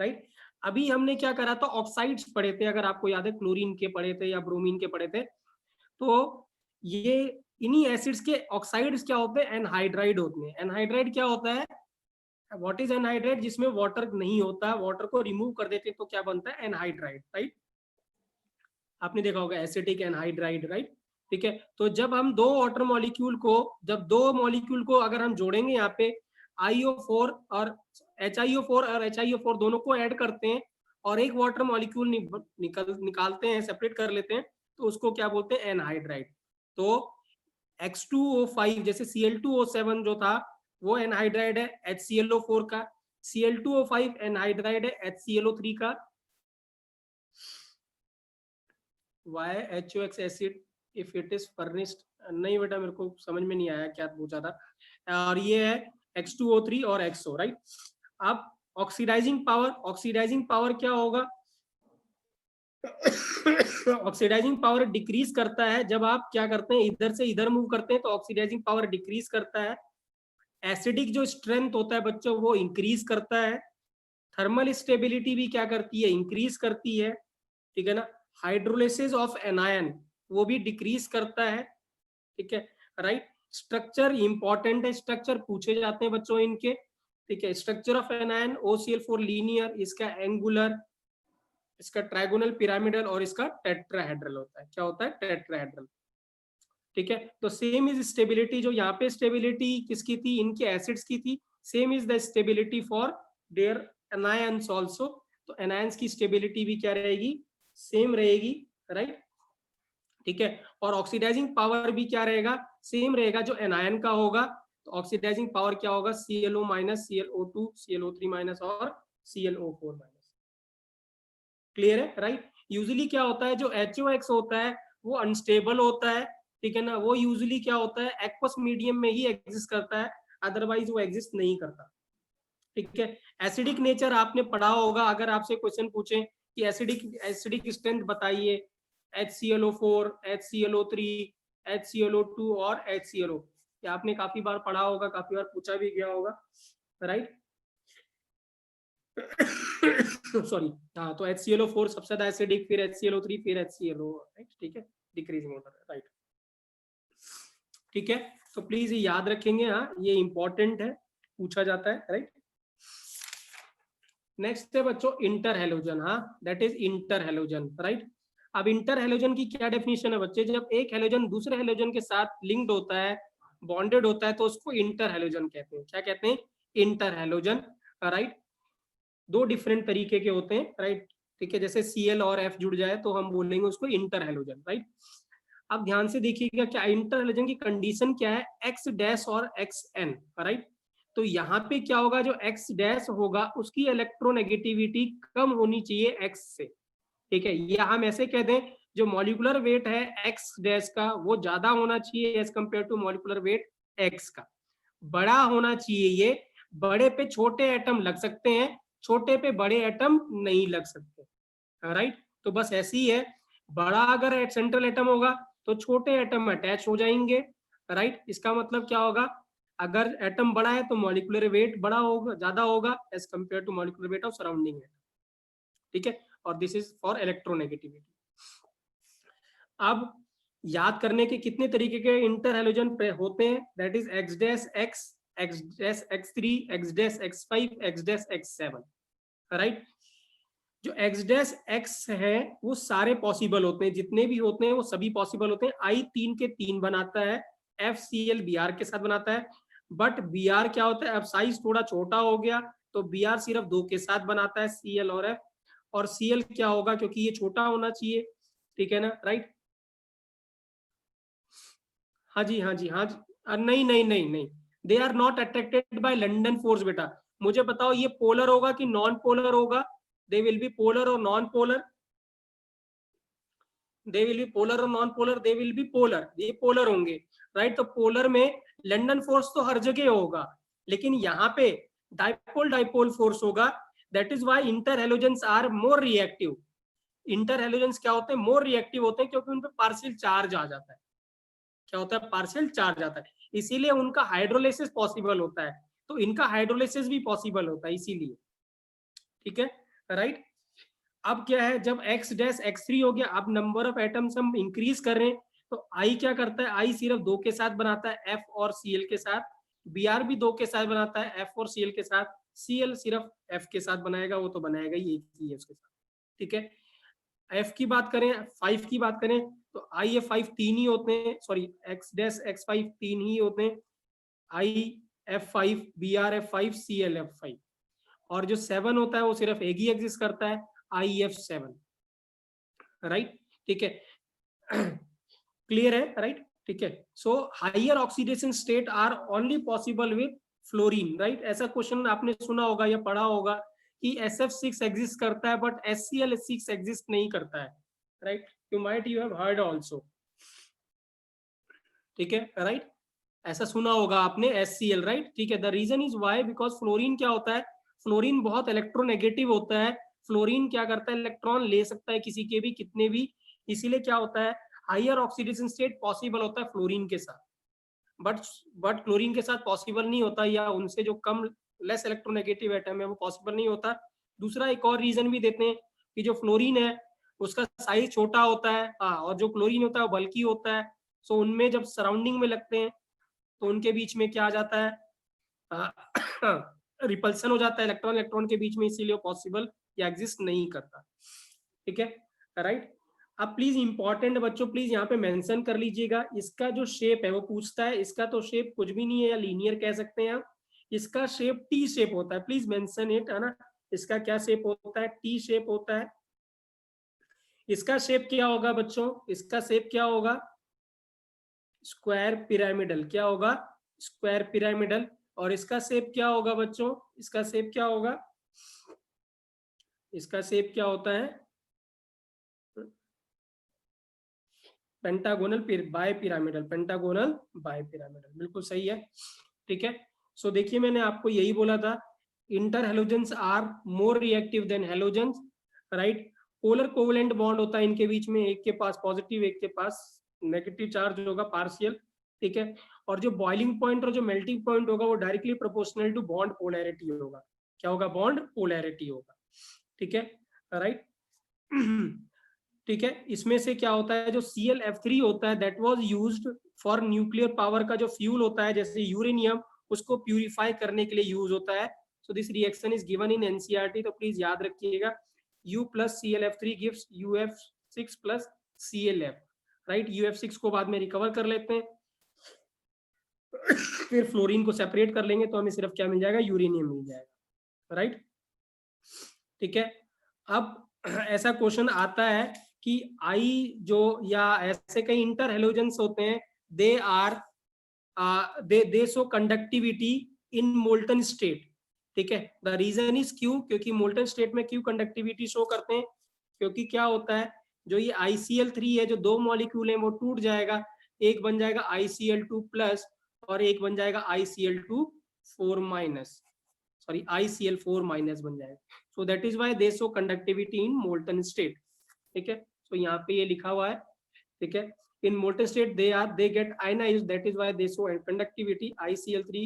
राइट। अभी हमने क्या करा था, ऑक्साइड्स पढ़े थे, अगर आपको याद है, क्लोरीन के पढ़े थे या ब्रोमीन के पढ़े थे। तो ये इन्हीं एसिड्स के ऑक्साइड्स क्या होते हैं, एनहाइड्राइड होते हैं। एनहाइड्राइड क्या होता है, व्हाट इज एनहाइड्राइड, जिसमें वाटर नहीं होता, वाटर को रिमूव कर देते हैं तो क्या बनता है, एनहाइड्राइड, राइट। आपने देखा होगा एसिटिक एनहाइड्राइड, राइट, ठीक है। तो जब हम दो वाटर मॉलिक्यूल को, जब दो मॉलिक्यूल को अगर हम जोड़ेंगे यहाँ पे IO4 और HiO4 और HiO4 दोनों को ऐड करते हैं और एक वाटर मॉलिक्यूल निकालते हैं, सेपरेट कर लेते हैं, तो उसको क्या बोलते हैं, एनहाइड्राइड। तो X2O5 जैसे Cl2O7 जो था वो एनहाइड्राइड है HClO4 का, Cl2O5 एनहाइड्राइड है HClO3 का। Why HOX acid if it is furnished, नहीं बेटा मेरे को समझ में नहीं आया क्या पूछा था। और ये है X2O3 और XO, राइट। अब ऑक्सीडाइजिंग पावर क्या होगा, ऑक्सीडाइजिंग पावर डिक्रीज करता है जब आप क्या करते हैं, इधर से इधर मूव करते हैं, तो ऑक्सीडाइजिंग पावर डिक्रीज करता है। एसिडिक जो स्ट्रेंथ होता है बच्चों वो इंक्रीज करता है। थर्मल स्टेबिलिटी भी क्या करती है, इंक्रीज करती है, ठीक है ना। हाइड्रोलिसिस ऑफ एनायन वो भी डिक्रीज करता है, ठीक है, राइट। स्ट्रक्चर इंपॉर्टेंट है, स्ट्रक्चर पूछे जाते हैं बच्चों इनके, ठीक है। Structure of anion OCl4 linear, इसका एंगुलर, इसका ट्राइगोनल, पिरामिडल और इसका टेट्राहेड्रल होता है, क्या होता है, टेट्राहेड्रल, ठीक है। तो सेम इज स्टेबिलिटी, जो यहाँ पे स्टेबिलिटी किसकी थी, इनके एसिड्स की थी, same is the stability for their anions also. तो एनायंस की स्टेबिलिटी भी क्या रहेगी, सेम रहेगी, राइट, ठीक है। और ऑक्सीडाइजिंग पावर भी क्या रहेगा, सेम रहेगा जो एनायन का होगा। तो ऑक्सीडाइजिंग पावर क्या होगा, ClO-, ClO2, ClO3- और ClO4-। क्लियर है, राइट। यूजुअली क्या होता है, जो HOX होता है वो अनस्टेबल होता है, ठीक है ना, वो यूजुअली क्या होता है, एक्वस मीडियम में ही एग्जिस्ट करता है, अदरवाइज वो एग्जिस्ट नहीं करता, ठीक है। एसिडिक नेचर आपने पढ़ा होगा, अगर आपसे क्वेश्चन पूछे कि एसिडिक स्ट्रेंथ बताइए, HClO4, HClO3, HClO2 और HClO, ये आपने काफी बार पढ़ा होगा, काफी बार पूछा भी गया होगा, राइट। सॉरी, हाँ, तो HClO4 सबसे ज्यादा एसिडिक, फिर HClO3, फिर HClO, राइट, ठीक है, डिक्रीजिंग ऑर्डर, राइट, ठीक है। तो प्लीज ये याद रखेंगे, हाँ, ये इंपॉर्टेंट है, पूछा जाता है, राइट। नेक्स्ट है बच्चों इंटर हेलोजन, हाँ, that is inter halogen, right. अब इंटर हेलोजन की क्या डेफिनेशन है बच्चे, जब एक हेलोजन दूसरे हेलोजन के साथ लिंक्ड होता है, बॉन्डेड होता है, तो उसको इंटर हेलोजन कहते हैं, क्या कहते हैं, इंटर हेलोजन, राइट। दो डिफरेंट तरीके के होते हैं, राइट, ठीक है। जैसे Cl और F जुड़ जाए तो हम बोलेंगे उसको इंटर हेलोजन, राइट। अब ध्यान से देखिएगा, क्या इंटर हेलोजन की कंडीशन क्या है, X' और XN, राइट। तो यहाँ पे क्या होगा, जो X' होगा उसकी इलेक्ट्रोनेगेटिविटी कम होनी चाहिए X से, ठीक है। या हम ऐसे कह दें, जो मॉलिक्यूलर वेट है X' का वो ज्यादा होना चाहिए as compare to molecular weight X का, बड़ा होना चाहिए ये, बड़े पे छोटे एटम लग सकते हैं, छोटे पे बड़े एटम नहीं लग सकते, राइट। तो बस ऐसी है, बड़ा अगर सेंट्रल एटम होगा तो छोटे एटम अटैच हो जाएंगे, राइट। इसका मतलब क्या होगा, अगर एटम बड़ा है तो मॉलिक्यूलर वेट बड़ा होगा, ज्यादा होगा as compare to molecular weight of surrounding atom, ठीक है। और दिस इज फॉर इलेक्ट्रोनेगेटिविटी। अब याद करने के कितने तरीके के इंटर हेलोजन होते हैं, that is X', X', X3, X', X5, X', right. जो X' है वो सारे पॉसिबल होते हैं, जितने भी होते हैं वो सभी पॉसिबल होते हैं। I 3 के 3 बनाता है, FCl Br के साथ बनाता है, बट Br क्या होता है, अब साइज थोड़ा छोटा हो गया, तो Br सिर्फ 2 के साथ बनाता है Cl और F, और Cl क्या होगा क्योंकि ये छोटा होना चाहिए, ठीक है ना, राइट। हाँ जी हाँ जी हाँ जी, नहीं नहीं नहीं नहीं, they are not attracted by London force बेटा। मुझे बताओ ये पोलर होगा कि नॉन पोलर होगा? दे विल बी पोलर और non polar, they will be polar और non polar, they will be polar, ये पोलर होंगे, राइट। तो पोलर में लंडन फोर्स तो हर जगह होगा, लेकिन यहाँ पे डाइपोल डाइपोल फोर्स होगा। That is why interhalogens are more reactive. Interhalogens क्या होते हैं? मोर रिएक्टिव होते हैं, क्योंकि उन पे पार्शियल चार्ज आ जाता है। क्या होता है? पार्शियल चार्ज आता है, इसीलिए उनका हाइड्रोलिसिस पॉसिबल होता है। तो इनका हाइड्रोलिसिस भी पॉसिबल होता है इसीलिए, ठीक है, राइट। अब क्या है, जब x डैश x3 हो गया, अब नंबर ऑफ एटम्स हम इंक्रीज कर रहे हैं, तो I क्या करता है? I सिर्फ 2 के साथ बनाता है, F और Cl के साथ। Br भी 2 के साथ बनाता है, F और Cl के साथ। Cl सिर्फ F के साथ बनाएगा, वो तो बनाएगा ही, एक ही है उसके साथ, ठीक है। F की बात करें, 5 की बात करें, तो IF5 तीन ही होते हैं, सॉरी x डैश x5 तीन ही होते हैं, IF5 BrF5 ClF5। और जो 7 होता है वो सिर्फ एक ही एग्जिस्ट करता है, IF7, राइट, ठीक है। क्लियर है, राइट, ठीक है। So higher oxidation state are only possible with fluorine, right. ऐसा क्वेश्चन आपने सुना होगा या पढ़ा होगा कि SF6 एग्जिस्ट करता है बट HCl6 एग्जिस्ट नहीं करता है, right. You might you have heard also, ठीक है, राइट। ऐसा सुना होगा आपने HCl, राइट, ठीक है। The reason is why, because fluorine क्या होता है? फ्लोरीन बहुत इलेक्ट्रोनेगेटिव होता है। फ्लोरीन क्या करता है? इलेक्ट्रॉन ले सकता है किसी के भी, कितने भी, इसीलिए क्या होता है? हायर ऑक्सीडेशन स्टेट पॉसिबल होता है फ्लोरीन के साथ, बट बट क्लोरीन के साथ पॉसिबल नहीं होता, या उनसे जो कम लेस इलेक्ट्रोनेगेटिव एटम है वो पॉसिबल नहीं होता। दूसरा एक और रीजन भी देते हैं कि जो फ्लोरीन है उसका साइज छोटा होता है, हाँ, और जो क्लोरीन होता है वो बल्कि होता है। सो उनमें जब सराउंडिंग में लगते हैं तो उनके बीच में क्या आ जाता है? रिपल्सन हो जाता है इलेक्ट्रॉन इलेक्ट्रॉन के बीच में, इसीलिए पॉसिबल या एग्जिस्ट नहीं करता, ठीक है, राइट। अब प्लीज इंपॉर्टेंट बच्चों, प्लीज यहाँ पे मेंशन कर लीजिएगा, इसका जो शेप है वो पूछता है, इसका तो शेप कुछ भी नहीं है, या लीनियर कह सकते हैं आप। इसका शेप टी शेप होता है, प्लीज मेंशन इट, है ना। इसका क्या शेप होता है? टी शेप होता है। इसका शेप क्या होगा बच्चों? इसका शेप क्या होगा? Square pyramidal. क्या होगा? Square pyramidal. और इसका शेप क्या होगा बच्चों? इसका शेप क्या होगा? इसका शेप क्या होता है? Pentagonal bipyramidal, pentagonal bipyramidal, बिल्कुल सही है, ठीक है। सो देखिए मैंने आपको यही बोला था, interhalogens are more reactive than halogens, right. Polar covalent bond होता है इनके बीच में, एक के पास पॉजिटिव एक के पास नेगेटिव चार्ज होगा, पार्शियल, ठीक है। और जो बॉइलिंग पॉइंट और जो मेल्टिंग पॉइंट होगा वो directly proportional to bond polarity होगा। क्या होगा? बॉन्ड पोलैरिटी होगा, ठीक है, राइट। ठीक है, इसमें से क्या होता है, जो ClF3 होता है that was used for nuclear power का जो फ्यूल होता है जैसे यूरेनियम, उसको प्यूरिफाई करने के लिए यूज होता है। So this reaction is given in NCERT, तो प्लीज याद रखिएगा, U plus ClF3 gives UF6 plus ClF, right. UF6 को बाद में रिकवर कर लेते हैं, फिर फ्लोरीन को सेपरेट कर लेंगे तो हमें सिर्फ क्या मिल जाएगा? यूरेनियम मिल जाएगा, राइट, ठीक है। अब ऐसा क्वेश्चन आता है कि आई जो, या ऐसे कई इंटर हेलोजेंस होते हैं, they are they show conductivity in molten state, ठीक है। द रीजन इज क्यू, क्योंकि मोल्टन स्टेट में क्यू कंडक्टिविटी शो करते हैं, क्योंकि क्या होता है, जो ये ICl3 है, जो दो मॉलिक्यूल है वो टूट जाएगा, एक बन जाएगा ICl2 प्लस और एक बन जाएगा ICl2 minus, sorry ICl4 minus बन जाएगा। So that is why they show conductivity in molten state, ठीक है। सो यहाँ पे ये लिखा हुआ है, ठीक है। In molten state they get ionized, that is why they show conductivity ICl3,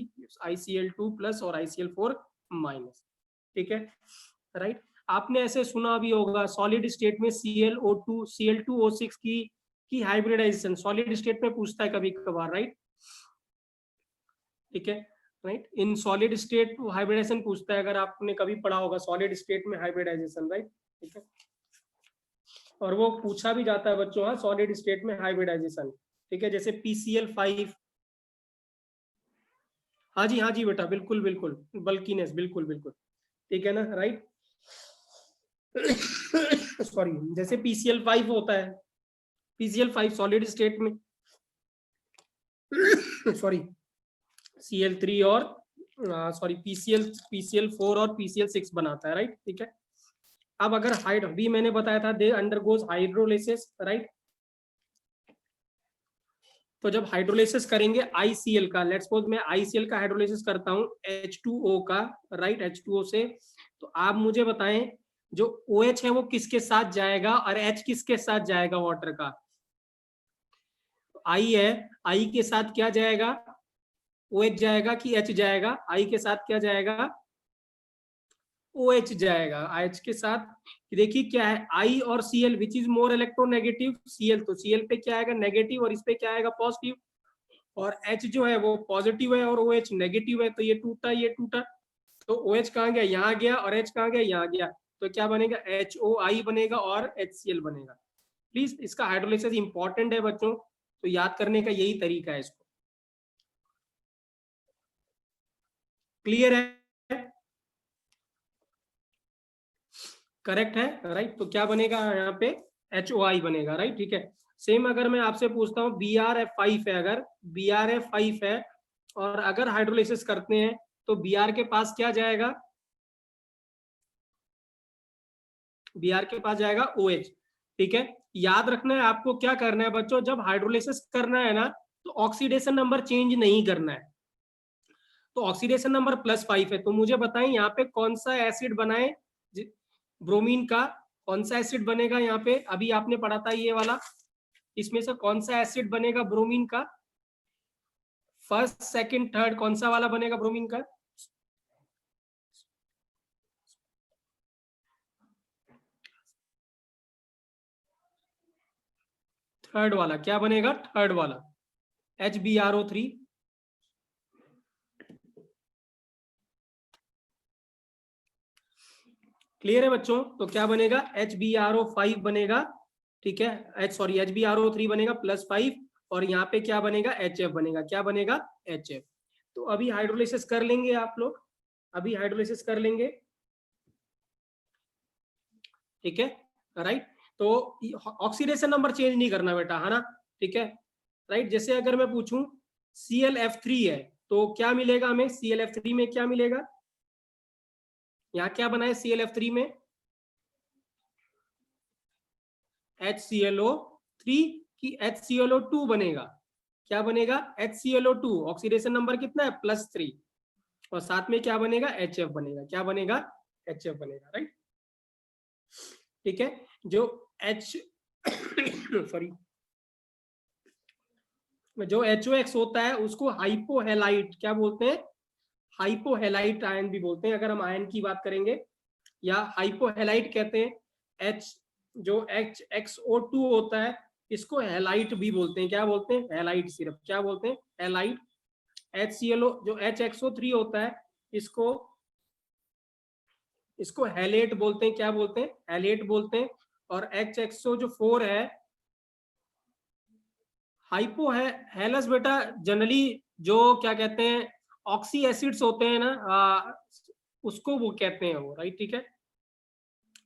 ICl2 plus और ICl4 minus, ठीक है, राइट। आपने ऐसे सुना भी होगा सॉलिड स्टेट में ClO2 Cl2O6 की हाइब्रिडाइजेशन सॉलिड स्टेट में पूछता है कभी कभार, राइट, ठीक है, right. In solid state hybridisation पूछता है, अगर आपने कभी पढ़ा होगा सॉलिड स्टेट में हाइब्रिडाइजेशन, राइट, ठीक है। और वो पूछा भी जाता है बच्चों, हाँ, सॉलिड स्टेट में हाइब्रिडाइजेशन, ठीक है, जैसे PCl5, हाँ जी बेटा, बिल्कुल बिल्कुल, बल्कीनेस, बिल्कुल बिल्कुल, ठीक है ना, राइट। सॉरी, जैसे PCl5 होता है, PCl5 सॉलिड स्टेट में सॉरी Cl3 और सॉरी PCl4 और PCl6 बनाता है, राइट, ठीक है। अब अगर हाइड भी मैंने बताया था दे अंडरगोज हाइड्रोलिसिस, राइट। तो जब हाइड्रोलिसिस करेंगे ICl का, लेट्स सपोज मैं ICl का हाइड्रोलिसिस करता हूं H2O का, राइट, H2O से, तो आप मुझे बताएं जो OH है वो किसके साथ जाएगा और H किसके साथ जाएगा वाटर का। I है, I के साथ क्या जाएगा, OH जाएगा कि H जाएगा, I के साथ क्या जाएगा, OH जाएगा, H के साथ। देखिए क्या है I और Cl which is more electronegative, Cl, तो Cl पे क्या आएगा नेगेटिव और इस पे क्या आएगा पॉजिटिव, और H जो है वो पॉजिटिव है और OH नेगेटिव है, तो ये टूटा ये टूटा, तो OH कहाँ गया, यहाँ गया, और H कहाँ गया, यहाँ गया, तो क्या बनेगा HOI बनेगा और HCl बनेगा। प्लीज इसका हाइड्रोलिसिस इंपॉर्टेंट है बच्चों, तो याद करने का यही तरीका है इसको। क्लियर है, करेक्ट है, राइट। तो क्या बनेगा यहाँ पे HOI बनेगा, राइट, ठीक है। सेम अगर मैं आपसे पूछता हूँ BrF5 है, अगर BrF5 है और अगर हाइड्रोलिसिस करते हैं तो Br के पास क्या जाएगा, Br के पास जाएगा OH, ठीक है। याद रखना है आपको क्या करना है बच्चों, जब हाइड्रोलिसिस करना है ना तो ऑक्सीडेशन नंबर चेंज नहीं करना है। तो ऑक्सीडेशन नंबर +5 है, तो मुझे बताएं यहाँ पे कौन सा एसिड बनाए ब्रोमीन का, कौन सा एसिड बनेगा यहाँ पे, अभी आपने पढ़ा था ये वाला, इसमें से कौन सा एसिड बनेगा ब्रोमीन का, फर्स्ट सेकंड थर्ड कौन सा वाला बनेगा ब्रोमीन का, थर्ड वाला, क्या बनेगा थर्ड वाला HbRO3। क्लियर है बच्चों, तो क्या बनेगा HbRO5 बनेगा, ठीक है, सॉरी HbRO3 बनेगा +5 और यहाँ पे क्या बनेगा HF बनेगा, क्या बनेगा HF। तो अभी हाइड्रोलिसिस कर लेंगे आप लोग, अभी हाइड्रोलिसिस कर लेंगे, ठीक है, राइट। तो ऑक्सीडेशन नंबर चेंज नहीं करना बेटा, है ना, ठीक है, राइट। जैसे अगर मैं पूछूं ClF3 है तो क्या मिलेगा हमें, ClF3 में क्या मिलेगा, यहाँ क्या बना है ClF3 में HClO3 की HClO2 बनेगा, क्या बनेगा HClO2, ऑक्सीडेशन नंबर कितना है +3, और साथ में क्या बनेगा HF बनेगा, क्या बनेगा HF बनेगा, राइट, ठीक है। जो H सॉरी जो HOX होता है उसको हाइपोहेलाइट क्या बोलते हैं, हाइपोहेलाइट आयन भी बोलते हैं अगर हम आयन की बात करेंगे, या हाइपोहेलाइट कहते हैं। जो HXO2 होता है इसको हेलाइट भी बोलते हैं, क्या बोलते हैं हेलाइट, सिर्फ क्या बोलते हैं हेलाइट। HClO जो HXO3 होता है इसको इसको हेलेट बोलते हैं, क्या बोलते हैं हेलेट बोलते हैं। और HXO जो 4 है हाइपो है हेलस बेटा, जनरली जो क्या कहते हैं ऑक्सी एसिड्स होते हैं ना, उसको वो कहते हैं वो, राइट, ठीक है,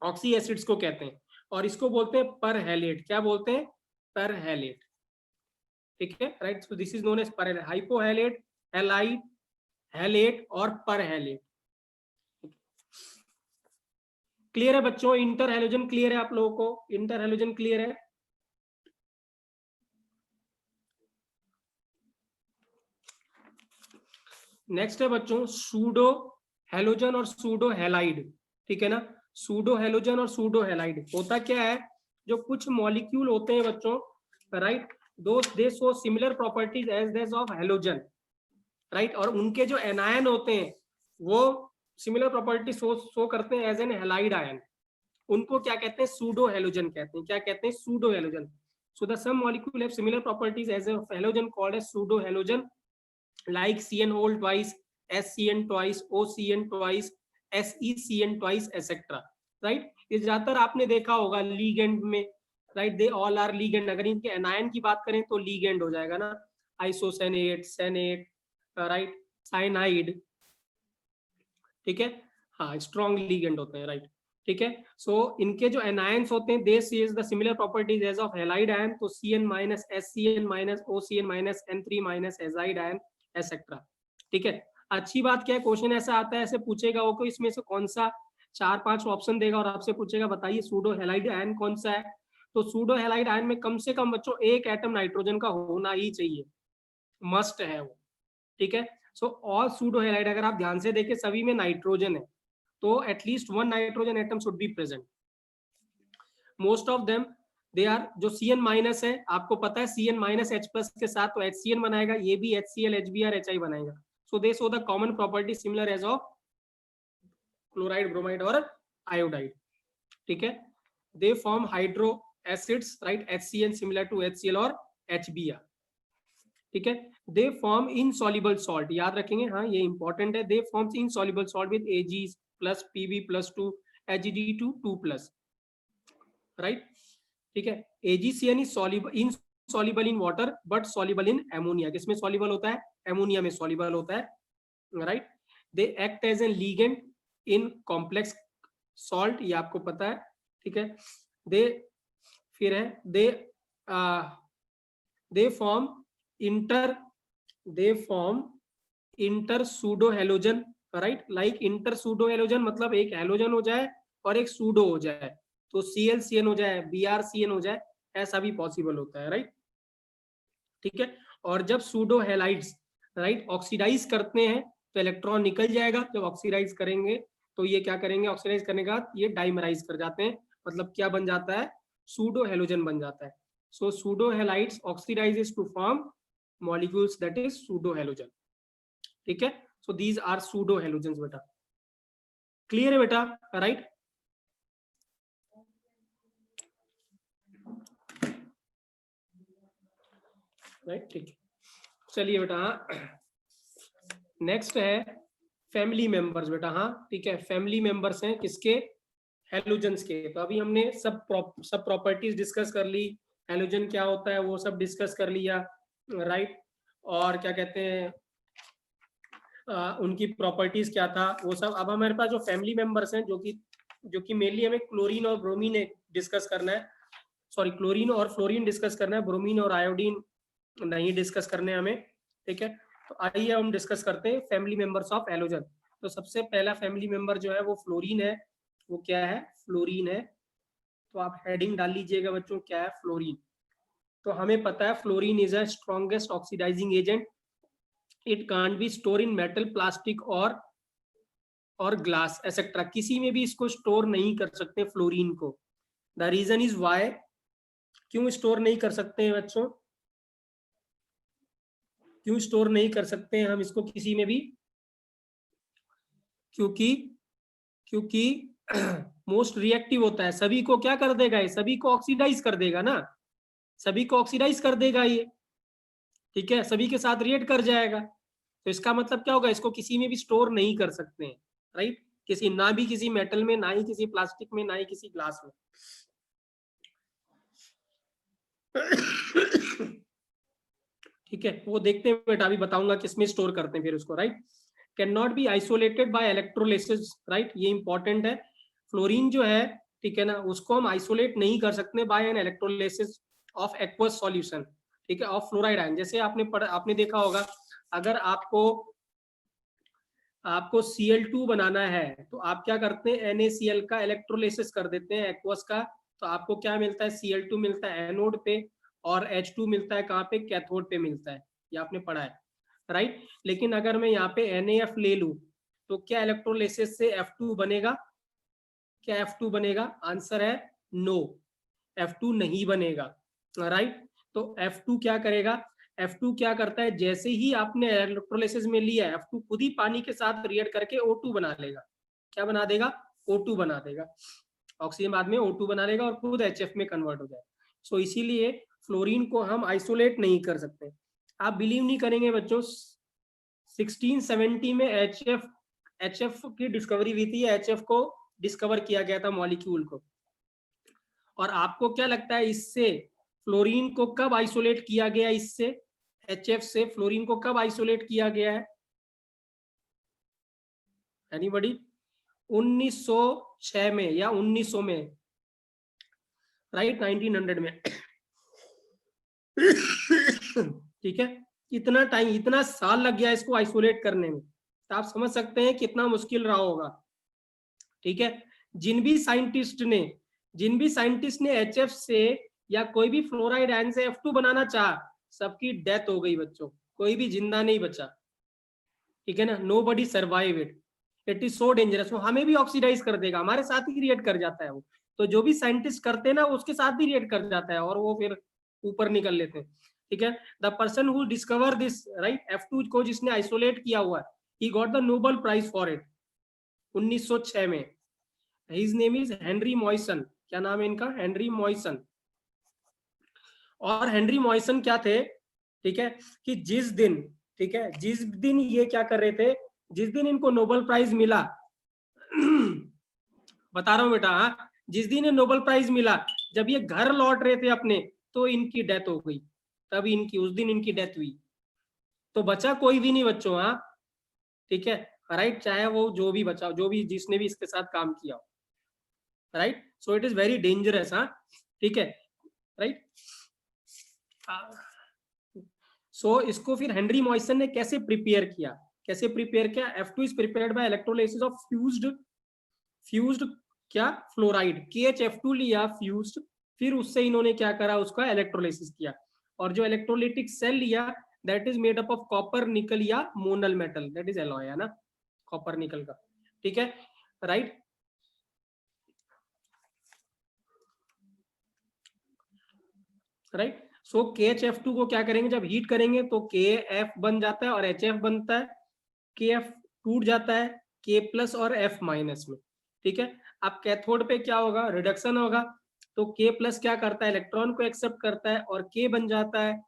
ऑक्सी एसिड्स को कहते हैं, और इसको बोलते हैं पर हेलेट, क्या बोलते हैं पर हेलेट, ठीक है, right. So this is known as per hypohalate, halite, halate और पर हेलेट। क्लियर है बच्चों, इंटर हेलोजन क्लियर है आप लोगों को, इंटर हेलोजन क्लियर है। नेक्स्ट है बच्चों सूडो हेलोजन और सूडो हेलाइड, ठीक है ना। सूडो हेलोजन और सूडो हेलाइड होता क्या है, जो कुछ मॉलिक्यूल होते हैं बच्चों, right, they show similar properties as that of halogen, right, और उनके जो एनायन होते हैं वो सिमिलर प्रॉपर्टी शो करते हैं एज एन हेलाइड आयन, उनको क्या कहते हैं सूडो हेलोजन कहते हैं, क्या कहते हैं pseudo halogen. So the some molecule have similar properties as a halogen called as pseudo halogen, like CN whole twice, SCN twice, OCN twice, SECN twice, etc. Right, ये ज्यादातर आपने देखा होगा लीगेंड में, right, they all are ligand, अगर इनके एनायन की बात करें तो लीगेंड हो जाएगा ना, आइसोसेनेट, सेनेट, राइट, साइनाइड, ठीक है, हाँ स्ट्रॉन्ग लिगेंड होते हैं, राइट, ठीक है। सो इनके जो एनायंस होते हैं they sees the similar properties as of halide ion, तो Cn minus SCn minus OCn minus N3 minus azide ion etcetera, ठीक है। अच्छी बात क्या है, क्वेश्चन ऐसा आता है, ऐसे पूछेगा वो को इसमें से कौन सा 4-5 ऑप्शन देगा और आपसे पूछेगा बताइए सूडो हैलाइड आयन कौन सा है। तो सूडो हैलाइड आयन में कम से कम बच्चों एक एटम नाइट्रोजन का होना ही चाहिए, मस्ट है वो, ठीक है। सो ऑल सूडो हैलाइड अगर आप ध्यान से देखें सभी में नाइट्रोजन है, तो at least 1 nitrogen atom should be present. Most of them they are, जो Cn माइनस है आपको पता है Cn माइनस H प्लस के साथ तो HCN बनाएगा, ये भी HCl HBr HI बनाएगा। So they show the common property similar as of chloride bromide और आयोडाइड, ठीक है। They form hydro acids, right, HCN similar to HCl और HBr, ठीक है। दे फॉर्म इनसॉल्युबल सॉल्ट, याद रखेंगे, हाँ ये इंपॉर्टेंट है। They form insoluble salt with Ag plus Pb+2 Hd2 2+, right, ठीक है। AgCN is insoluble in water but soluble in ammonia, किसमें सॉल्युबल होता है, एमोनिया में सॉल्युबल होता है, right. They act as an ligand in complex salt, ये आपको पता है, ठीक है। दे फिर है they form inter pseudo halogen, right, like inter pseudo halogen मतलब एक हेलोजन हो जाए और एक सूडो हो जाए, तो ClCN हो जाए, BrCN हो जाए, ऐसा भी पॉसिबल होता है, राइट, ठीक है। और जब सूडो हेलाइड्स, राइट, ऑक्सीडाइज करते हैं तो इलेक्ट्रॉन निकल जाएगा, जब ऑक्सीडाइज करेंगे तो ये क्या करेंगे, ऑक्सीडाइज करने के बाद ये डाइमराइज कर जाते हैं, मतलब क्या बन जाता है, सूडो हेलोजन बन जाता है। So pseudo halides oxidizes to form molecules that is pseudo halogen, ठीक है। So these are pseudo halogens बेटा, क्लियर है बेटा, राइट। राइट, ठीक है, चलिए बेटा। नेक्स्ट है फैमिली मेंबर्स बेटा, हाँ ठीक है, फैमिली मेंबर्स हैं किसके, हेलोजन्स के। तो अभी हमने सब प्रॉपर्टीज डिस्कस कर ली, हेलोजन क्या होता है वो सब डिस्कस कर लिया, राइट, और क्या कहते हैं उनकी प्रॉपर्टीज क्या था वो सब। अब हमारे पास जो फैमिली मेंबर्स हैं जो कि मेनली हमें क्लोरीन और ब्रोमीन डिस्कस करना है, सॉरी क्लोरीन और फ्लोरीन डिस्कस करना है, ब्रोमीन और आयोडीन नहीं डिस्कस करने हमें, ठीक है। तो आइए हम डिस्कस करते हैं फैमिली मेंबर्स ऑफ हेलोजन। तो सबसे पहला फैमिली मेंबर जो है वो फ्लोरीन है, वो क्या है, फ्लोरीन है। तो आप हेडिंग डाल लीजिएगा बच्चों, क्या है, फ्लोरीन। तो हमें पता है fluorine is a strongest oxidising agent, it can't be store in metal, plastic और ग्लास एसेट्रा, किसी में भी इसको स्टोर नहीं कर सकते फ्लोरीन को। द रीजन इज वाई, क्यों स्टोर नहीं कर सकते हैं बच्चों, क्यों स्टोर नहीं कर सकते हैं हम इसको किसी में भी, क्योंकि मोस्ट रिएक्टिव होता है, सभी को क्या कर देगा ये, सभी को ऑक्सीडाइज कर देगा ना, सभी को ऑक्सीडाइज कर देगा ये, ठीक है, सभी के साथ रिएक्ट कर जाएगा। तो इसका मतलब क्या होगा, इसको किसी में भी स्टोर नहीं कर सकते हैं, राइट, किसी ना भी किसी मेटल में, ना ही किसी प्लास्टिक में, ना ही किसी ग्लास में। ठीक है, वो देखते हैं बेटा, अभी बताऊंगा किसमें स्टोर करते हैं फिर उसको, right. Can not be isolated by electrolysis, right, ये इंपॉर्टेंट है। फ्लोरीन जो है, ठीक है ना, उसको हम आइसोलेट नहीं कर सकते by an electrolysis of aqueous solution, ठीक है, ऑफ फ्लोराइड आयन। जैसे आपने देखा होगा, अगर आपको Cl2 बनाना है तो आप क्या करते हैं, NaCl का इलेक्ट्रोलिसिस कर देते हैं एक्वस का, तो आपको क्या मिलता है, Cl2 मिलता है एनोड पे, और H2 मिलता है कहाँ पे, कैथोड पे मिलता है, ये आपने पढ़ा है, राइट। लेकिन अगर मैं यहाँ पे NaF ले लूं तो क्या इलेक्ट्रोलिसिस से F2 बनेगा, क्या F2 बनेगा, आंसर है नो, F2 नहीं बनेगा, राइट। तो F2 क्या करेगा, F2 क्या करता है, जैसे ही आपने इलेक्ट्रोलिसिस में लिया, F2 खुद ही पानी के साथ रिएक्ट करके O2 बना लेगा, क्या बना देगा, O2 बना देगा, ऑक्सीजन बाद में O2 बना लेगा और खुद HF में कन्वर्ट हो जाए। सो इसीलिए फ्लोरीन को हम आइसोलेट नहीं कर सकते। आप बिलीव नहीं करेंगे बच्चों, 1670 में HF की डिस्कवरी हुई थी, HF को डिस्कवर किया गया था मॉलिक्यूल को। और आपको क्या लगता है, इससे फ्लोरीन को कब आइसोलेट किया गया, इससे HF से फ्लोरीन को कब आइसोलेट किया गया है, एनीबॉडी, 1906 में या 1900 में, राइट, 1900 में। ठीक है, इतना टाइम, इतना साल लग गया इसको आइसोलेट करने में, तो आप समझ सकते हैं कितना मुश्किल रहा होगा। ठीक है, जिन भी साइंटिस्ट ने HF से या कोई भी फ्लोराइड आयन से F2 बनाना चाहा, सबकी डेथ हो गई बच्चों, कोई भी जिंदा नहीं बचा। ठीक है ना, nobody survive it, it is so dangerous। वो हमें भी ऑक्सीडाइज कर देगा, हमारे साथ ही रिएक्ट कर जाता है वो, तो जो भी साइंटिस्ट करते हैं ना उसके साथ भी रिएक्ट कर जाता है और वो फिर ऊपर निकल लेते हैं। ठीक है, the person who discover this, right, F2 को जिसने आइसोलेट किया हुआ है, he got the Nobel Prize for it 1906 में। His name is Henry Moissan. क्या नाम है इनका? Henry Moissan. और हेनरी मॉइसन क्या थे, ठीक है, कि जिस दिन, ठीक है, जिस दिन ये क्या कर रहे थे, जिस दिन इनको नोबेल प्राइज मिला, बता रहा हूं बेटा, हाँ, जिस दिन ये नोबेल प्राइज मिला, जब ये घर लौट रहे थे अपने, तो इनकी डेथ हो गई, तब इनकी, उस दिन इनकी डेथ हुई। तो बचा कोई भी नहीं बच्चों, हाँ, ठीक है, राइट, चाहे वो जो भी बचा, जो भी जिसने भी इसके साथ काम किया हो, right, so it is very dangerous, हाँ, ठीक है, राइट। सो इसको फिर हेनरी मॉइसन ने कैसे प्रिपेयर किया, F2 is prepared by electrolysis of fused क्या, फ्लोराइड, KHF2 लिया फ्यूज्ड, फिर उससे इन्होंने क्या करा, उसका इलेक्ट्रोलाइसिस किया, और जो इलेक्ट्रोलिटिक सेल लिया that is made up of copper nickel या Monel metal, that is alloy, है ना, कॉपर निकल का। ठीक है, राइट, राइट। सो KHF2 को क्या करेंगे, जब हीट करेंगे तो KF बन जाता है और HF बनता है, KF टूट जाता है K+ और F- में। ठीक है, अब कैथोड पे क्या होगा, रिडक्शन होगा, तो K+ क्या करता है, इलेक्ट्रॉन को एक्सेप्ट करता है और K बन जाता है,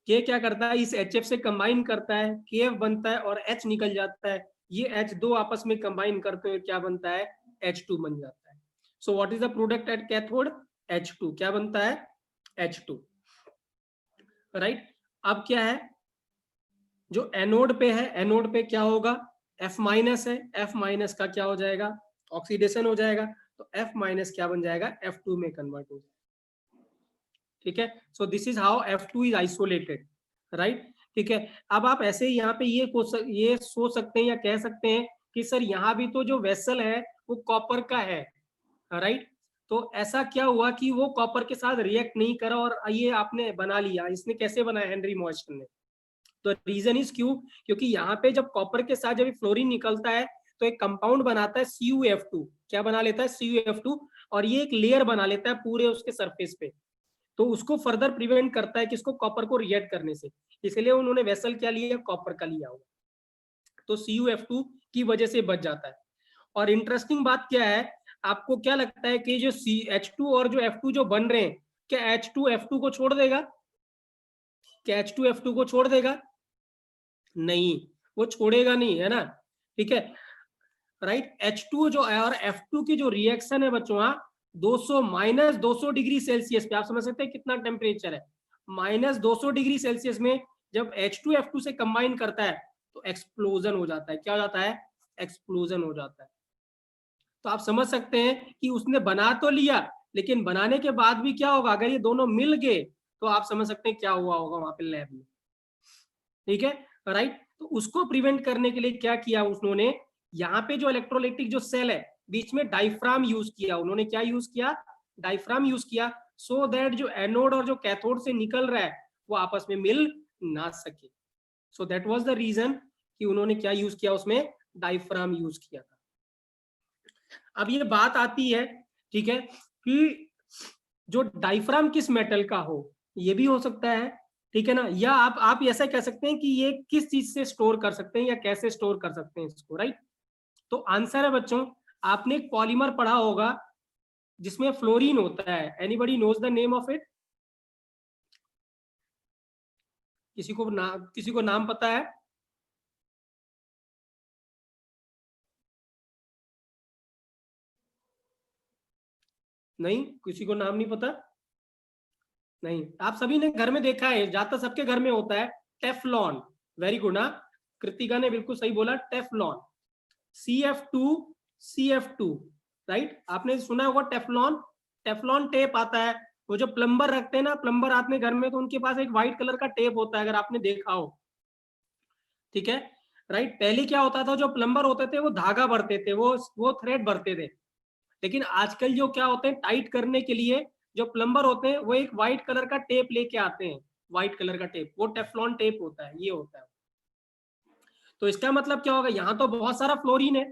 K क्या करता है, इस HF से कंबाइन करता है, KF बनता है और H निकल जाता है, ये H दो आपस में कंबाइन करते हुए क्या बनता है, H2 बन जाता है। So what is the product at cathode, H2, क्या बनता है, H2, राइट। अब क्या है, जो एनोड पे है, एनोड पे क्या होगा, F- है, F- का क्या हो जाएगा, ऑक्सीडेशन हो जाएगा, तो F- क्या बन जाएगा, F2 में कन्वर्ट हो जाएगा। ठीक है, सो this is how F2 is isolated, right. ठीक है, अब आप ऐसे ही यहाँ पे ये सोच सकते हैं या कह सकते हैं कि सर यहाँ भी तो जो वेसल है वो कॉपर का है, राइट, तो ऐसा क्या हुआ कि वो कॉपर के साथ रिएक्ट नहीं करा और ये आपने बना लिया, इसने कैसे बनाया, हेनरी मॉइसन ने। तो रीजन इज क्यों, क्योंकि यहाँ पे जब कॉपर के साथ जब फ्लोरीन निकलता है तो एक कंपाउंड बनाता है CuF2, क्या बना लेता है, CuF2, और ये एक लेयर बना लेता है पूरे उसके सरफेस पे, तो उसको फर्दर प्रिवेंट करता है कि इसको कॉपर को रिएक्ट करने से, इसलिए उन्होंने वेसल क्या लिया, कॉपर का लिया हुआ, तो CuF2 की वजह से बच जाता है। और इंटरेस्टिंग बात क्या है, आपको क्या लगता है कि जो H2 और जो F2 जो बन रहे हैं, क्या H2 F2 को छोड़ देगा, क्या H2 F2 को छोड़ देगा, नहीं, वो छोड़ेगा नहीं, है ना, ठीक है, राइट। H2 जो है और F2 की जो रिएक्शन है बच्चों, 200 डिग्री सेल्सियस पे, आप समझ सकते हैं कितना टेम्परेचर है, -200 डिग्री सेल्सियस में जब H2 F2 से कंबाइन करता है तो एक्सप्लोजन हो जाता है, क्या हो जाता है, एक्सप्लोजन हो जाता है। तो आप समझ सकते हैं कि उसने बना तो लिया, लेकिन बनाने के बाद भी क्या होगा, अगर ये दोनों मिल गए तो आप समझ सकते हैं क्या हुआ होगा वहां पे लैब में। ठीक है, राइट, तो उसको प्रिवेंट करने के लिए क्या किया उन्होंने, यहाँ पे जो इलेक्ट्रोलाइटिक जो सेल है बीच में डाइफ्राम यूज किया, उन्होंने क्या यूज किया, डाइफ्राम यूज किया, सो दैट जो एनोड और जो कैथोड से निकल रहा है वो आपस में मिल ना सके। So that was the reason कि उन्होंने क्या यूज किया, उसमें डाइफ्राम यूज किया था। अब ये बात आती है, ठीक है, कि जो डाइफ्राम किस मेटल का हो, ये भी हो सकता है, ठीक है ना, या आप ऐसा कह सकते हैं कि ये किस चीज से स्टोर कर सकते हैं या कैसे स्टोर कर सकते हैं इसको, राइट। तो आंसर है बच्चों, आपने एक पॉलीमर पढ़ा होगा जिसमें फ्लोरीन होता है, anybody knows the name of it, किसी को नाम पता है, नहीं, किसी को नाम नहीं पता, नहीं, आप सभी ने घर में देखा है, ज्यादातर सबके घर में होता है, टेफ्लॉन, वेरी गुड, हाँ, कृतिका ने बिल्कुल सही बोला, टेफ्लॉन, CF2 CF2, राइट। आपने सुना होगा टेफ्लॉन, टेफ्लॉन टेप आता है, वो जो प्लम्बर रखते हैं ना, प्लम्बर आते हैं घर में तो उनके पास एक व्हाइट कलर का टेप होता है, अगर आपने देखा हो, ठीक है, राइट। पहले क्या होता था, जो प्लम्बर होते थे वो धागा भरते थे, वो थ्रेड भरते थे, लेकिन आजकल जो क्या होते हैं, टाइट करने के लिए जो प्लम्बर होते हैं वो एक व्हाइट कलर का टेप लेके आते हैं, व्हाइट कलर का टेप, वो टेफ्लॉन टेप होता है, ये होता है। तो इसका मतलब क्या होगा, यहाँ तो बहुत सारा फ्लोरीन है,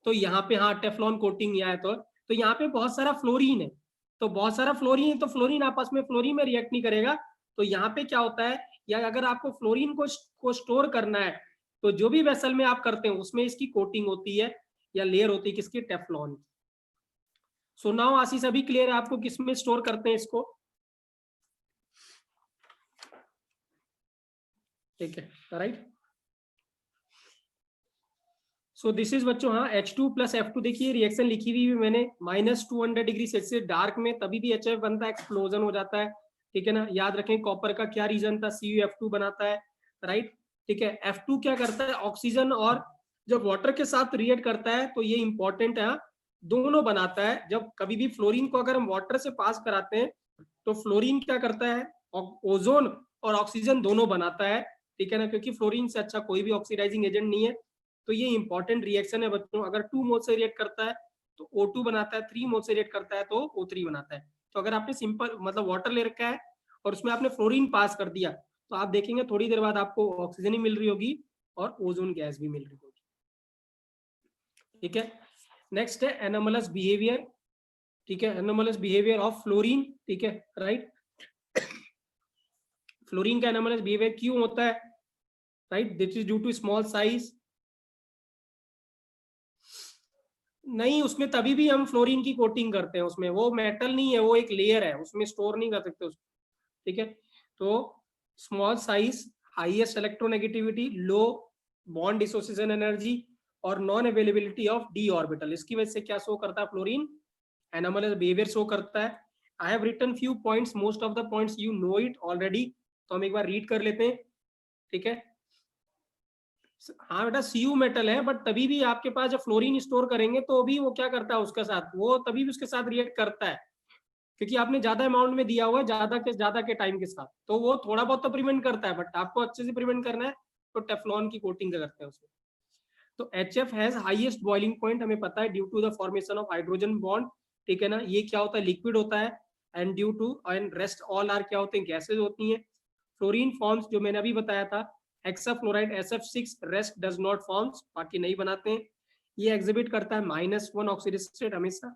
तो यहाँ पे हाँ टेफ्लॉन कोटिंग या है, तो यहाँ पे बहुत सारा फ्लोरीन है, तो बहुत सारा फ्लोरीन है, तो फ्लोरीन आपस में फ्लोरीन में रिएक्ट नहीं करेगा, तो यहाँ पे क्या होता है, या अगर आपको फ्लोरीन को स्टोर करना है, तो जो भी वेसल में आप करते हैं उसमें इसकी कोटिंग होती है या लेयर होती है किसकी, टेफ्लॉन की। सो नाउ आशीष अभी क्लियर है आपको किस में स्टोर करते हैं इसको, ठीक है, राइट। सो दिस इज बच्चों, हाँ H2 प्लस F2, देखिए रिएक्शन लिखी हुई मैंने, -200 डिग्री सेल्सियस डार्क में तभी भी HF बनता है, एक्सप्लोजन हो जाता है, ठीक है ना। याद रखें कॉपर का क्या रीजन था, CuF2 बनाता है, राइट, ठीक है। F2 क्या करता है, ऑक्सीजन और जब वाटर के साथ रिएक्ट करता है, तो ये इंपॉर्टेंट है, दोनों बनाता है। जब कभी भी फ्लोरीन को अगर हम वाटर से पास कराते हैं, तो फ्लोरीन क्या करता है, ओजोन और ऑक्सीजन दोनों बनाता है, ठीक है ना, क्योंकि फ्लोरीन से अच्छा कोई भी ऑक्सीडाइजिंग एजेंट नहीं है। तो ये इंपॉर्टेंट रिएक्शन है बच्चों, अगर 2 मोल से रिएक्ट करता है तो O2 बनाता है, 3 मोल से रिएक्ट करता है तो O3 बनाता है। तो अगर आपने सिंपल मतलब वाटर ले रखा है और उसमें आपने फ्लोरीन पास कर दिया, तो आप देखेंगे थोड़ी देर बाद आपको ऑक्सीजन ही मिल रही होगी और ओजोन गैस भी मिल रही होगी, ठीक है। नेक्स्ट है एनोमलस बिहेवियर, ठीक है, एनोमलस बिहेवियर ऑफ फ्लोरीन, ठीक है, राइट। फ्लोरीन का एनोमलस बिहेवियर क्यों होता है, right, this is due to small size. नहीं, उसमें तभी भी हम फ्लोरीन की कोटिंग करते हैं, उसमें वो मेटल नहीं है, वो एक लेयर है, उसमें स्टोर नहीं कर सकते उसको, ठीक है। तो स्मॉल साइज, हाईएस्ट इलेक्ट्रोनेगेटिविटी, लो बॉन्ड डिसोसिएशन एनर्जी और non availability of D orbital, इसकी वजह से क्या शो करता है फ्लोरीन, एनोमलस बिहेवियर शो करता है। I have written few points, most of the points you know it already, तो हम एक बार रीड कर लेते हैं, ठीक है। हाँ बेटा Cu मेटल है, बट तभी भी आपके पास जब फ्लोरीन स्टोर करेंगे तो भी वो क्या करता है उसके साथ, वो तभी भी उसके साथ रिएक्ट करता है, क्योंकि आपने ज्यादा अमाउंट में दिया हुआ है, ज्यादा के टाइम के साथ, तो वो थोड़ा बहुत तो प्रिवेंट करता है, बट आपको अच्छे से प्रिवेंट करना है तो टेफ्लॉन की कोटिंग करते हैं उसमें। तो HF has highest boiling point, हमें पता है, due to the formation of hydrogen bond, ठीक है ना। ये क्या होता है, लिक्विड होता है, and due to and rest all are क्या होते हैं, गैसेज होती हैं। फ्लोरीन फॉर्म्स जो मैंने अभी बताया था, hexafluoride SF6, rest does not forms, बाकी नहीं बनाते हैं। ये एग्जिबिट करता है -1 ऑक्सीडेशन स्टेट हमेशा।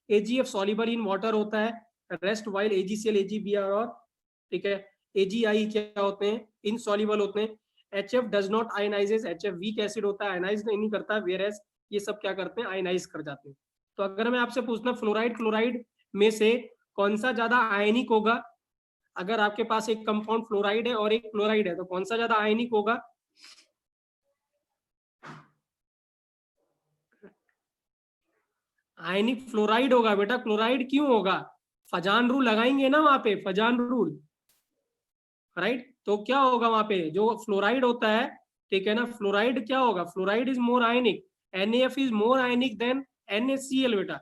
AgF सॉल्युबल इन वाटर होता है, रेस्ट वाइल AgCl AgBr और, ठीक है, AgI क्या होते हैं, इनसॉल्युबल होते हैं। HF does not ionizes, HF weak acid होता है, आयनाइज नहीं करता, वेयरएज ये सब क्या करते हैं, आयनाइज कर जाते हैं। तो अगर मैं आपसे पूछना फ्लोराइड क्लोराइड में से कौन सा ज्यादा आयनिक होगा, अगर आपके पास एक कंपाउंड फ्लोराइड है और एक क्लोराइड है, तो कौन सा ज्यादा आयनिक होगा, आयनिक फ्लोराइड होगा बेटा। क्लोराइड क्यों होगा, फजान रूल लगाएंगे ना वहां पे, फजान रूल, राइट। तो क्या होगा वहां पे, जो फ्लोराइड होता है, ठीक है ना, फ्लोराइड क्या होगा, fluoride is more ionic, NaF is more ionic than NaCl बेटा।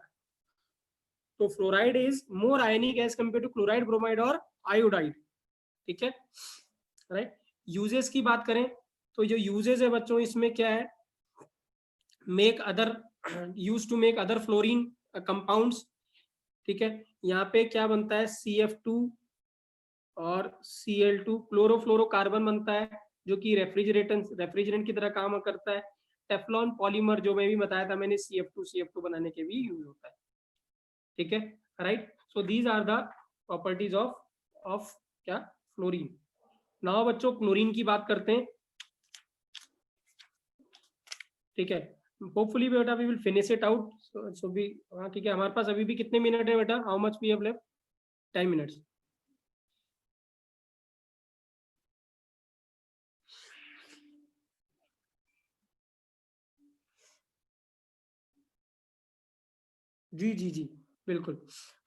तो fluoride is more ionic as compare to chloride, bromide और आयोडाइड, ठीक है, राइट। यूजेस की बात करें तो जो यूजेस है बच्चों, इसमें क्या है, make other, use to make other fluorine compounds, ठीक है। यहाँ पे क्या बनता है, CF2 और Cl2, क्लोरोफ्लोरोकार्बन बनता है, जो कि रेफ्रिजरेंट की तरह काम करता है। टेफ्लॉन पॉलीमर जो मैं भी बताया था मैंने, CF2 बनाने के भी यूज होता है, ठीक है, right. So these are the properties of क्या, फ्लोरीन। नाउ बच्चों क्लोरीन की बात करते हैं, ठीक है। होपफुली बेटा we will finish it out, so भी, हाँ ठीक है, हमारे पास अभी भी कितने मिनट है बेटा, how much we have left, 10 minutes. जी जी जी, बिल्कुल,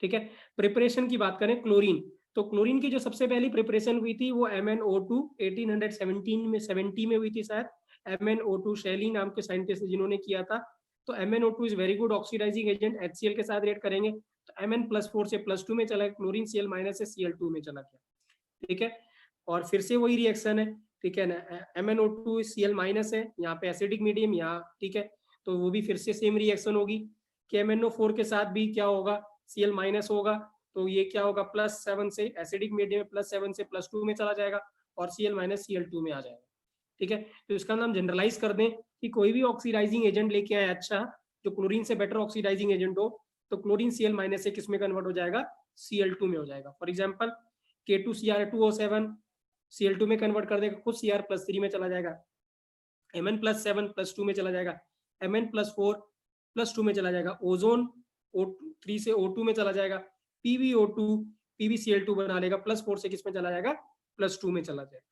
ठीक है। प्रिपरेशन की बात करें क्लोरीन, तो क्लोरीन की जो सबसे पहली प्रिपरेशन हुई थी वो MnO2 1817 में 70 में हुई थी शायद। MnO2 शैली नाम के साइंटिस्ट जिन्होंने किया था, तो MnO2 is very good oxidising agent, HCl के साथ रिएक्ट करेंगे तो Mn+4 से +2 में चला गया, क्लोरीन Cl- से Cl2 में चला गया, ठीक है। और फिर से वही रिएक्शन है, ठीक है ना, MnO2 Cl- है, यहाँ पे एसिडिक मीडियम यहाँ, ठीक है, तो वो भी फिर से सेम रिएक्शन होगी कि MnO4 के साथ भी क्या होगा, Cl- होगा, तो ये क्या होगा +7 से एसिडिक मीडियम +7 से +2 में चला जाएगा और Cl- Cl2 में आ जाएगा, ठीक है। तो इसका नाम जनरलाइज कर दें कि कोई भी ऑक्सीडाइजिंग एजेंट लेके आए अच्छा, जो क्लोरीन से बेटर ऑक्सीडाइजिंग एजेंट हो, तो क्लोरीन Cl- से किस में कन्वर्ट हो जाएगा, Cl2 में हो जाएगा। फॉर एग्जाम्पल K2Cr2O7 Cl2 में कन्वर्ट कर देगा, खुद Cr+3 में चला जाएगा, Mn+7 +2 में चला जाएगा, Mn+4 +2 में चला जाएगा, ओजोन O3 से O2 में चला जाएगा, PbO2 PbCl2 बना लेगा, +4 से किस में चला जाएगा, +2 में चला जाएगा,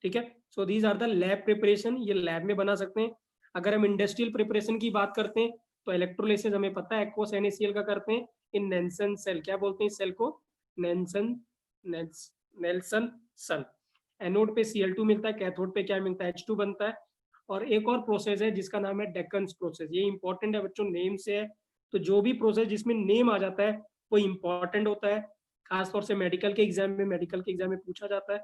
ठीक है। So these are the lab preparation, ये लैब में बना सकते हैं। अगर हम इंडस्ट्रियल प्रिपरेशन की बात करते हैं तो इलेक्ट्रोलिसिस हमें पता है एक्वस NaCl का करते हैं इन नेल्सन सेल, क्या बोलते हैं इस सेल को, नेल्सन सेल। एनोड पे Cl2 मिलता है, कैथोड पे क्या मिलता है, H2 बनता है। और एक और प्रोसेस है जिसका नाम है डेक्कन्स प्रोसेस, ये इंपॉर्टेंट है बच्चों, नेम से है, तो जो भी प्रोसेस जिसमें नेम आ जाता है वो इंपॉर्टेंट होता है, खासतौर से मेडिकल के एग्जाम में पूछा जाता है।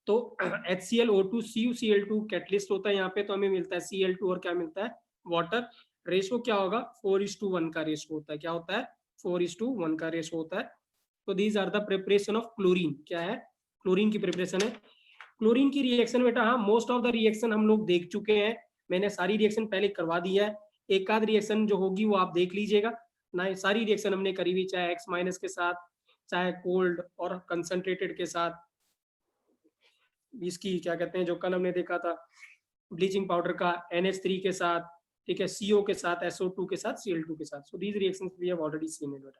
तो HClO2 CuCl2 कैटलिस्ट होता है यहाँ पे, तो हमें मिलता है Cl2 और क्या मिलता है, वाटर। रेशो क्या होगा, 4:1 का रेशो होता है, क्या होता है, 4:1 का रेशो होता है। तो these are the preparation of chlorine, क्या है, क्लोरीन की प्रिपरेशन है। क्लोरीन की रिएक्शन बेटा, हाँ मोस्ट ऑफ द रिएक्शन हम लोग देख चुके हैं, मैंने सारी रिएक्शन पहले करवा दिया है, एक आध रिएक्शन जो होगी वो आप देख लीजिएगा ना, सारी रिएक्शन हमने करी हुई, चाहे X- के साथ, चाहे कोल्ड और कंसंट्रेटेड के साथ, इसकी क्या कहते हैं जो कल हमने देखा था ब्लीचिंग पाउडर का NH3 के साथ, ठीक है, CO के साथ, SO2 के साथ, Cl2 के साथ। So these reactions we have already seen it,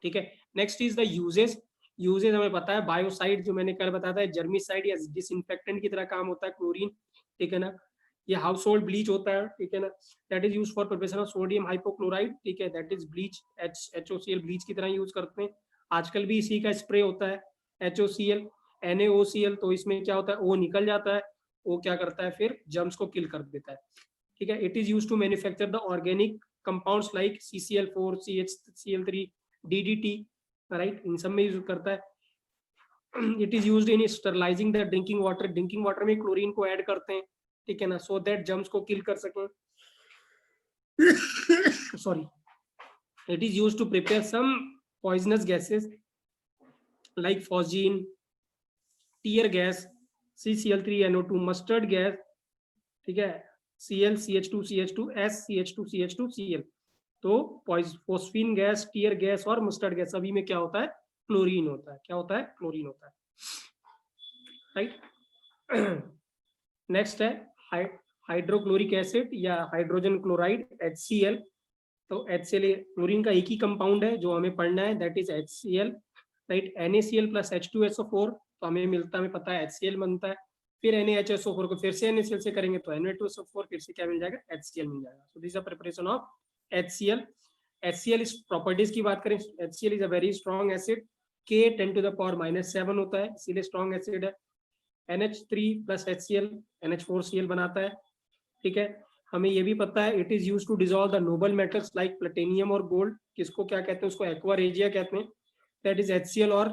ठीक है। Next is the uses. Uses हमें पता है, बायोसाइड जो मैंने कल बताया था, जर्मिसाइड या डिसइंफेक्टेंट की तरह काम होता है क्लोरीन, ठीक है ना। ये हाउस होल्ड ब्लीच होता है, ठीक है ना, that is use for preparation of sodium hypochloride, ठीक है, that is bleach, HOCl bleach की तरह यूज करते हैं। आजकल भी इसी का स्प्रे होता है, HOCl NaOCl, तो इसमें क्या होता है, O निकल जाता है, वो क्या करता है फिर जर्म्स को किल कर देता है, ठीक है। It is use to manufacture the organic compounds like CCl4 CHCl3 DDT, right, इन सब में यूज करता है। It is used in sterilizing the drinking water में क्लोरीन को ऐड करते हैं, ठीक है ना, सो दैट जर्म्स को किल कर सकें। Sorry, it is used to prepare some poisonous gases like phosgene, tear gas, CCl3NO2, mustard gas, ठीक है, Cl CH2 S CH2 Cl। तो फॉस्फीन गैस, टीयर गैस और मस्टर्ड गैस सभी में क्या होता है, क्लोरीन होता है, क्या होता है, क्लोरीन होता है, राइट। नेक्स्ट है हाइड्रोक्लोरिक एसिड या हाइड्रोजन क्लोराइड HCl। तो HCl क्लोरीन का एक ही कंपाउंड है जो हमें पढ़ना है, that is HCl, right. NaCl + H2SO4, तो हमें मिलता है, हमें पता है HCl बनता है, फिर NaHSO4 को फिर से NaCl से करेंगे तो Na2SO4, फिर से क्या मिल जाएगा, HCl मिल जाएगा। सो this is the preparation of HCl। HCl इस प्रॉपर्टीज की बात करें, HCl is a very strong acid, K 10⁻⁻7 होता है, इसीलिए स्ट्रॉन्ग एसिड है। NH3 + HCl NH4Cl बनाता है, ठीक है। हमें ये भी पता है it is use to dissolve the noble metals like platinum और गोल्ड, किसको क्या कहते हैं, उसको एक्वा रेजिया कहते हैं, दैट इज HCl। और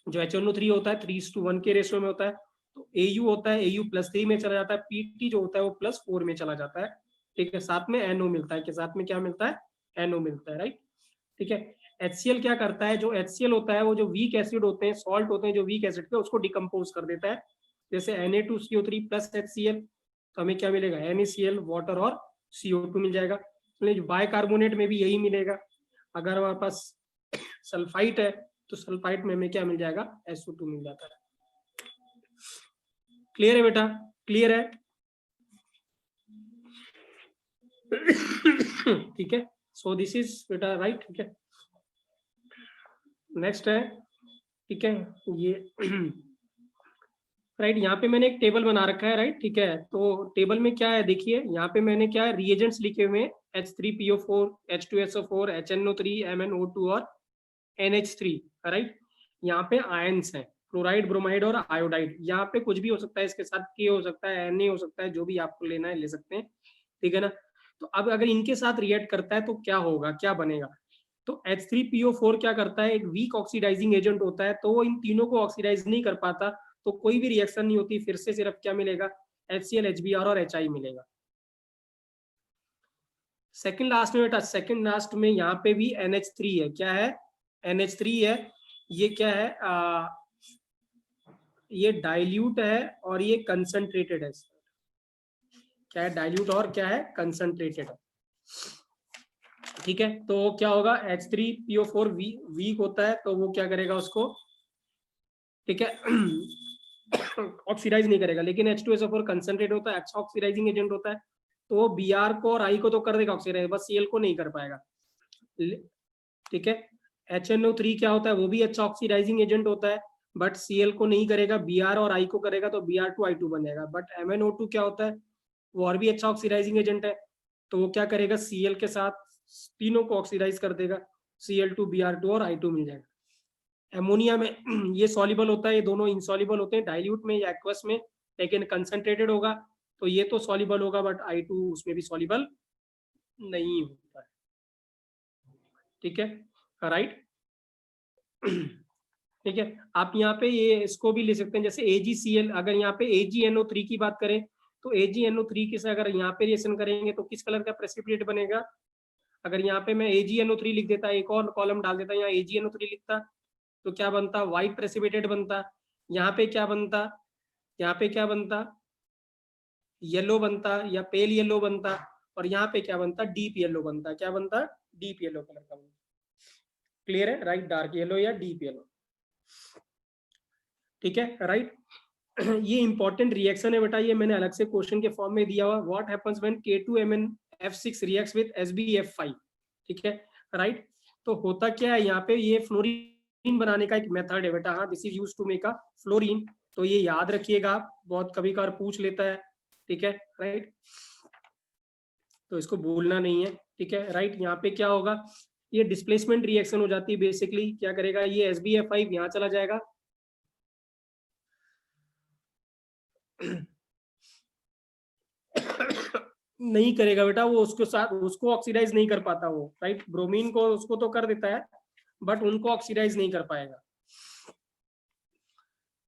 जो HNO3 होता है 3:1 के रेशियो में होता है, तो Au होता है, Au +3 में चला जाता है, PT जो होता है वो +4 में चला जाता है, ठीक है, साथ में NO मिलता है, के साथ में क्या मिलता है, NO मिलता है, राइट, ठीक है। HCl क्या करता है, जो HCl होता है वो जो वीक एसिड होते हैं, सॉल्ट होते हैं जो वीक एसिड के, उसको डिकम्पोज कर देता है, जैसे Na2CO3 + HCl, तो हमें क्या मिलेगा, NaCl, वाटर और CO2 मिल जाएगा। बाइकार्बोनेट में भी यही मिलेगा। अगर हमारे पास सल्फाइट है तो सल्फाइट में हमें क्या मिल जाएगा, SO2 मिल जाता है। क्लियर है बेटा, क्लियर है, ठीक है। सो दिस इज बेटा राइट, ठीक है। नेक्स्ट है, ठीक है, ये राइट, यहाँ पे मैंने एक टेबल बना रखा है, राइट, ठीक है। तो टेबल में क्या है, देखिए यहाँ पे मैंने क्या है, रिएजेंट्स लिखे हुए हैं, H3PO4 H2SO4 HNO3 MnO2 और NH3, राइट। यहाँ पे आयंस हैं, क्लोराइड, ब्रोमाइड और आयोडाइड, यहाँ पे कुछ भी हो सकता है, इसके साथ K हो सकता है, Na हो सकता है, जो भी आपको लेना है ले सकते हैं। ठीक है ना। तो अब अगर इनके साथ रिएक्ट करता है तो क्या होगा, क्या बनेगा, तो H3PO4 क्या करता है, एक वीक ऑक्सीडाइजिंग एजेंट होता है, तो वो इन तीनों को ऑक्सीडाइज नहीं कर पाता, तो कोई भी रिएक्शन नहीं होती, फिर से सिर्फ क्या मिलेगा, HCl, HBr और HI मिलेगा। सेकंड लास्ट में बेटा, सेकंड लास्ट में यहाँ पे भी NH3 है, क्या है, NH3 है, ये क्या है, ये डाइल्यूट है और ये कंसंट्रेटेड है, क्या है, डाइल्यूट और क्या है, कंसंट्रेटेड है, ठीक है। तो क्या होगा, H3PO4 वीक होता है, तो वो क्या करेगा उसको, ठीक है, ऑक्सीडाइज नहीं करेगा, लेकिन H2SO4 कंसंट्रेट होता है, अच्छा ऑक्सीडाइजिंग एजेंट होता है, तो वो Br को और I को तो कर देगा ऑक्सीडाइज, बस Cl को नहीं कर पाएगा, ठीक है। HNO3 क्या होता है, वो भी अच्छा ऑक्सीडाइजिंग एजेंट होता है, बट Cl को नहीं करेगा, Br और I को करेगा, तो Br2I2 बनेगा। बट MnO2 क्या होता है, वो और भी अच्छा ऑक्सीडाइजिंग एजेंट है, तो वो क्या करेगा, Cl के साथ तीनों को ऑक्सीडाइज कर देगा, Cl2 Br2 और I2 मिल जाएगा। एमोनिया में ये सॉल्युबल होता है, ये दोनों इनसॉल्युबल होते हैं, डाइल्यूट में या एक्वस में, लेकिन कंसंट्रेटेड होगा, तो ये तो सॉल्युबल होगा, बट I2 उसमें भी सॉल्युबल नहीं होता है, ठीक है, राइट। ठीक है, आप यहाँ पे ये इसको भी ले सकते हैं, जैसे AgCl, अगर यहाँ पे AgNO3 की बात करें, तो AgNO3 के से अगर यहाँ पे रिएक्शन करेंगे तो किस कलर का प्रेसिपिटेट बनेगा, अगर यहाँ पे मैं AgNO3 लिख देता, एक और कॉलम डाल देता, यहाँ AgNO3 लिखता, तो क्या बनता, व्हाइट प्रेसिपिटेट बनता, यहाँ पे क्या बनता, यहाँ पे क्या बनता, येलो बनता या पेल येलो बनता, और यहाँ पे क्या बनता, डीप येलो बनता, क्या बनता, डीप येलो कलर का बनता, क्लियर है, राइट, डार्क येलो या डीप येलो, ठीक है, राइट। ये इंपॉर्टेंट रिएक्शन है बेटा, ये मैंने अलग से क्वेश्चन के फॉर्म में दिया हुआ, what happens when K2MnF6 reacts with SbF5, ठीक है, राइट। तो होता क्या है, यहाँ पे ये फ्लोरीन बनाने का एक मेथड है बेटा, हाँ, this is used to make a fluorine, तो ये याद रखिएगा, बहुत कभी कभार पूछ लेता है, ठीक है, राइट, तो इसको भूलना नहीं है, ठीक है, राइट। यहाँ पे क्या होगा, ये डिस्प्लेसमेंट रिएक्शन हो जाती है, बेसिकली क्या करेगा, ये SbF5 यहाँ चला जाएगा, नहीं करेगा बेटा, वो उसके साथ उसको ऑक्सीडाइज नहीं कर पाता वो, राइट, ब्रोमीन को उसको तो कर देता है, बट उनको ऑक्सीडाइज नहीं कर पाएगा,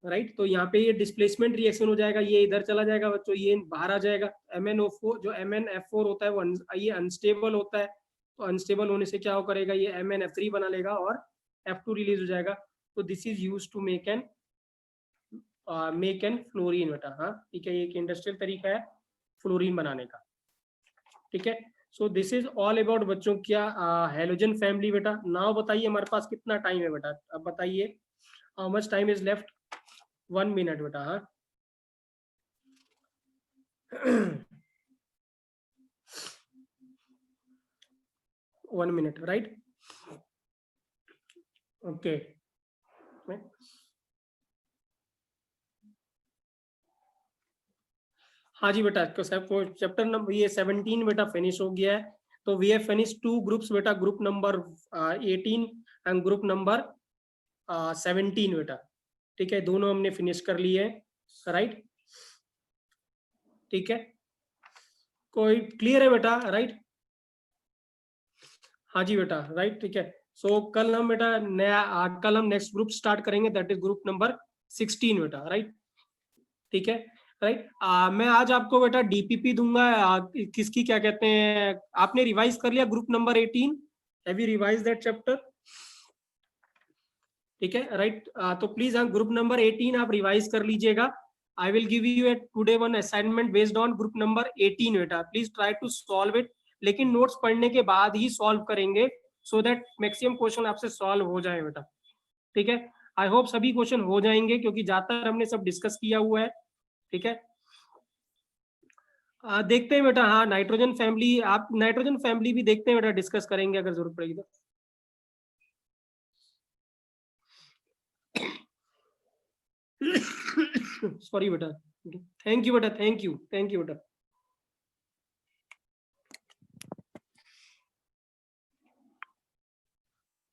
राइट। तो यहाँ पे ये डिस्प्लेसमेंट रिएक्शन हो जाएगा, ये इधर चला जाएगा बच्चों, ये बाहर आ जाएगा, MnO4 जो MnF4 होता है वो ये अनस्टेबल होता है, तो अनस्टेबल होने से क्या हो करेगा, ये MnF3 बना लेगा और F2 रिलीज हो जाएगा, तो this is used to make an fluorine बेटा, हाँ, ठीक है, ये एक इंडस्ट्रियल तरीका है फ्लोरीन बनाने का, ठीक है। सो दिस इज ऑल अबाउट बच्चों क्या हेलोजन फैमिली बेटा। नाउ बताइए हमारे पास कितना टाइम है बेटा, अब बताइए, how much time is left, 1 minute बेटा, हाँ। 1 मिनट, राइट, ओके। हाँ जी बेटा, चैप्टर नंबर ये 17 बेटा फिनिश हो गया है, तो वी हैव फिनिश 2 ग्रुप्स बेटा, group number 18 and group number 17 बेटा, ठीक है, दोनों हमने फिनिश कर लिए हैं, राइट, ठीक है, कोई क्लियर है बेटा, राइट, हाँ जी बेटा, राइट, ठीक है। सो कल हम बेटा कल हम नेक्स्ट ग्रुप स्टार्ट करेंगे, दैट इज ग्रुप नंबर 16 बेटा, राइट, ठीक है, राइट। मैं आज आपको बेटा DPP दूंगा, किसकी क्या कहते हैं, आपने रिवाइज कर लिया group number 18, have you revise that chapter, ठीक है, राइट, तो प्लीज हाँ ग्रुप नंबर 18 आप रिवाइज कर लीजिएगा, I will give you today one assignment based on group number 18 बेटा, please try to solve it, लेकिन नोट्स पढ़ने के बाद ही सॉल्व करेंगे, सो दैट मैक्सिमम क्वेश्चन आपसे सॉल्व हो जाए बेटा, ठीक है। आई होप सभी क्वेश्चन हो जाएंगे, क्योंकि ज्यादातर हमने सब डिस्कस किया हुआ है, ठीक है। देखते हैं बेटा, हाँ, नाइट्रोजन फैमिली, आप नाइट्रोजन फैमिली भी देखते हैं बेटा, डिस्कस करेंगे अगर जरूरत पड़ेगी तो। सॉरी बेटा, थैंक यू बेटा, थैंक यू बेटा।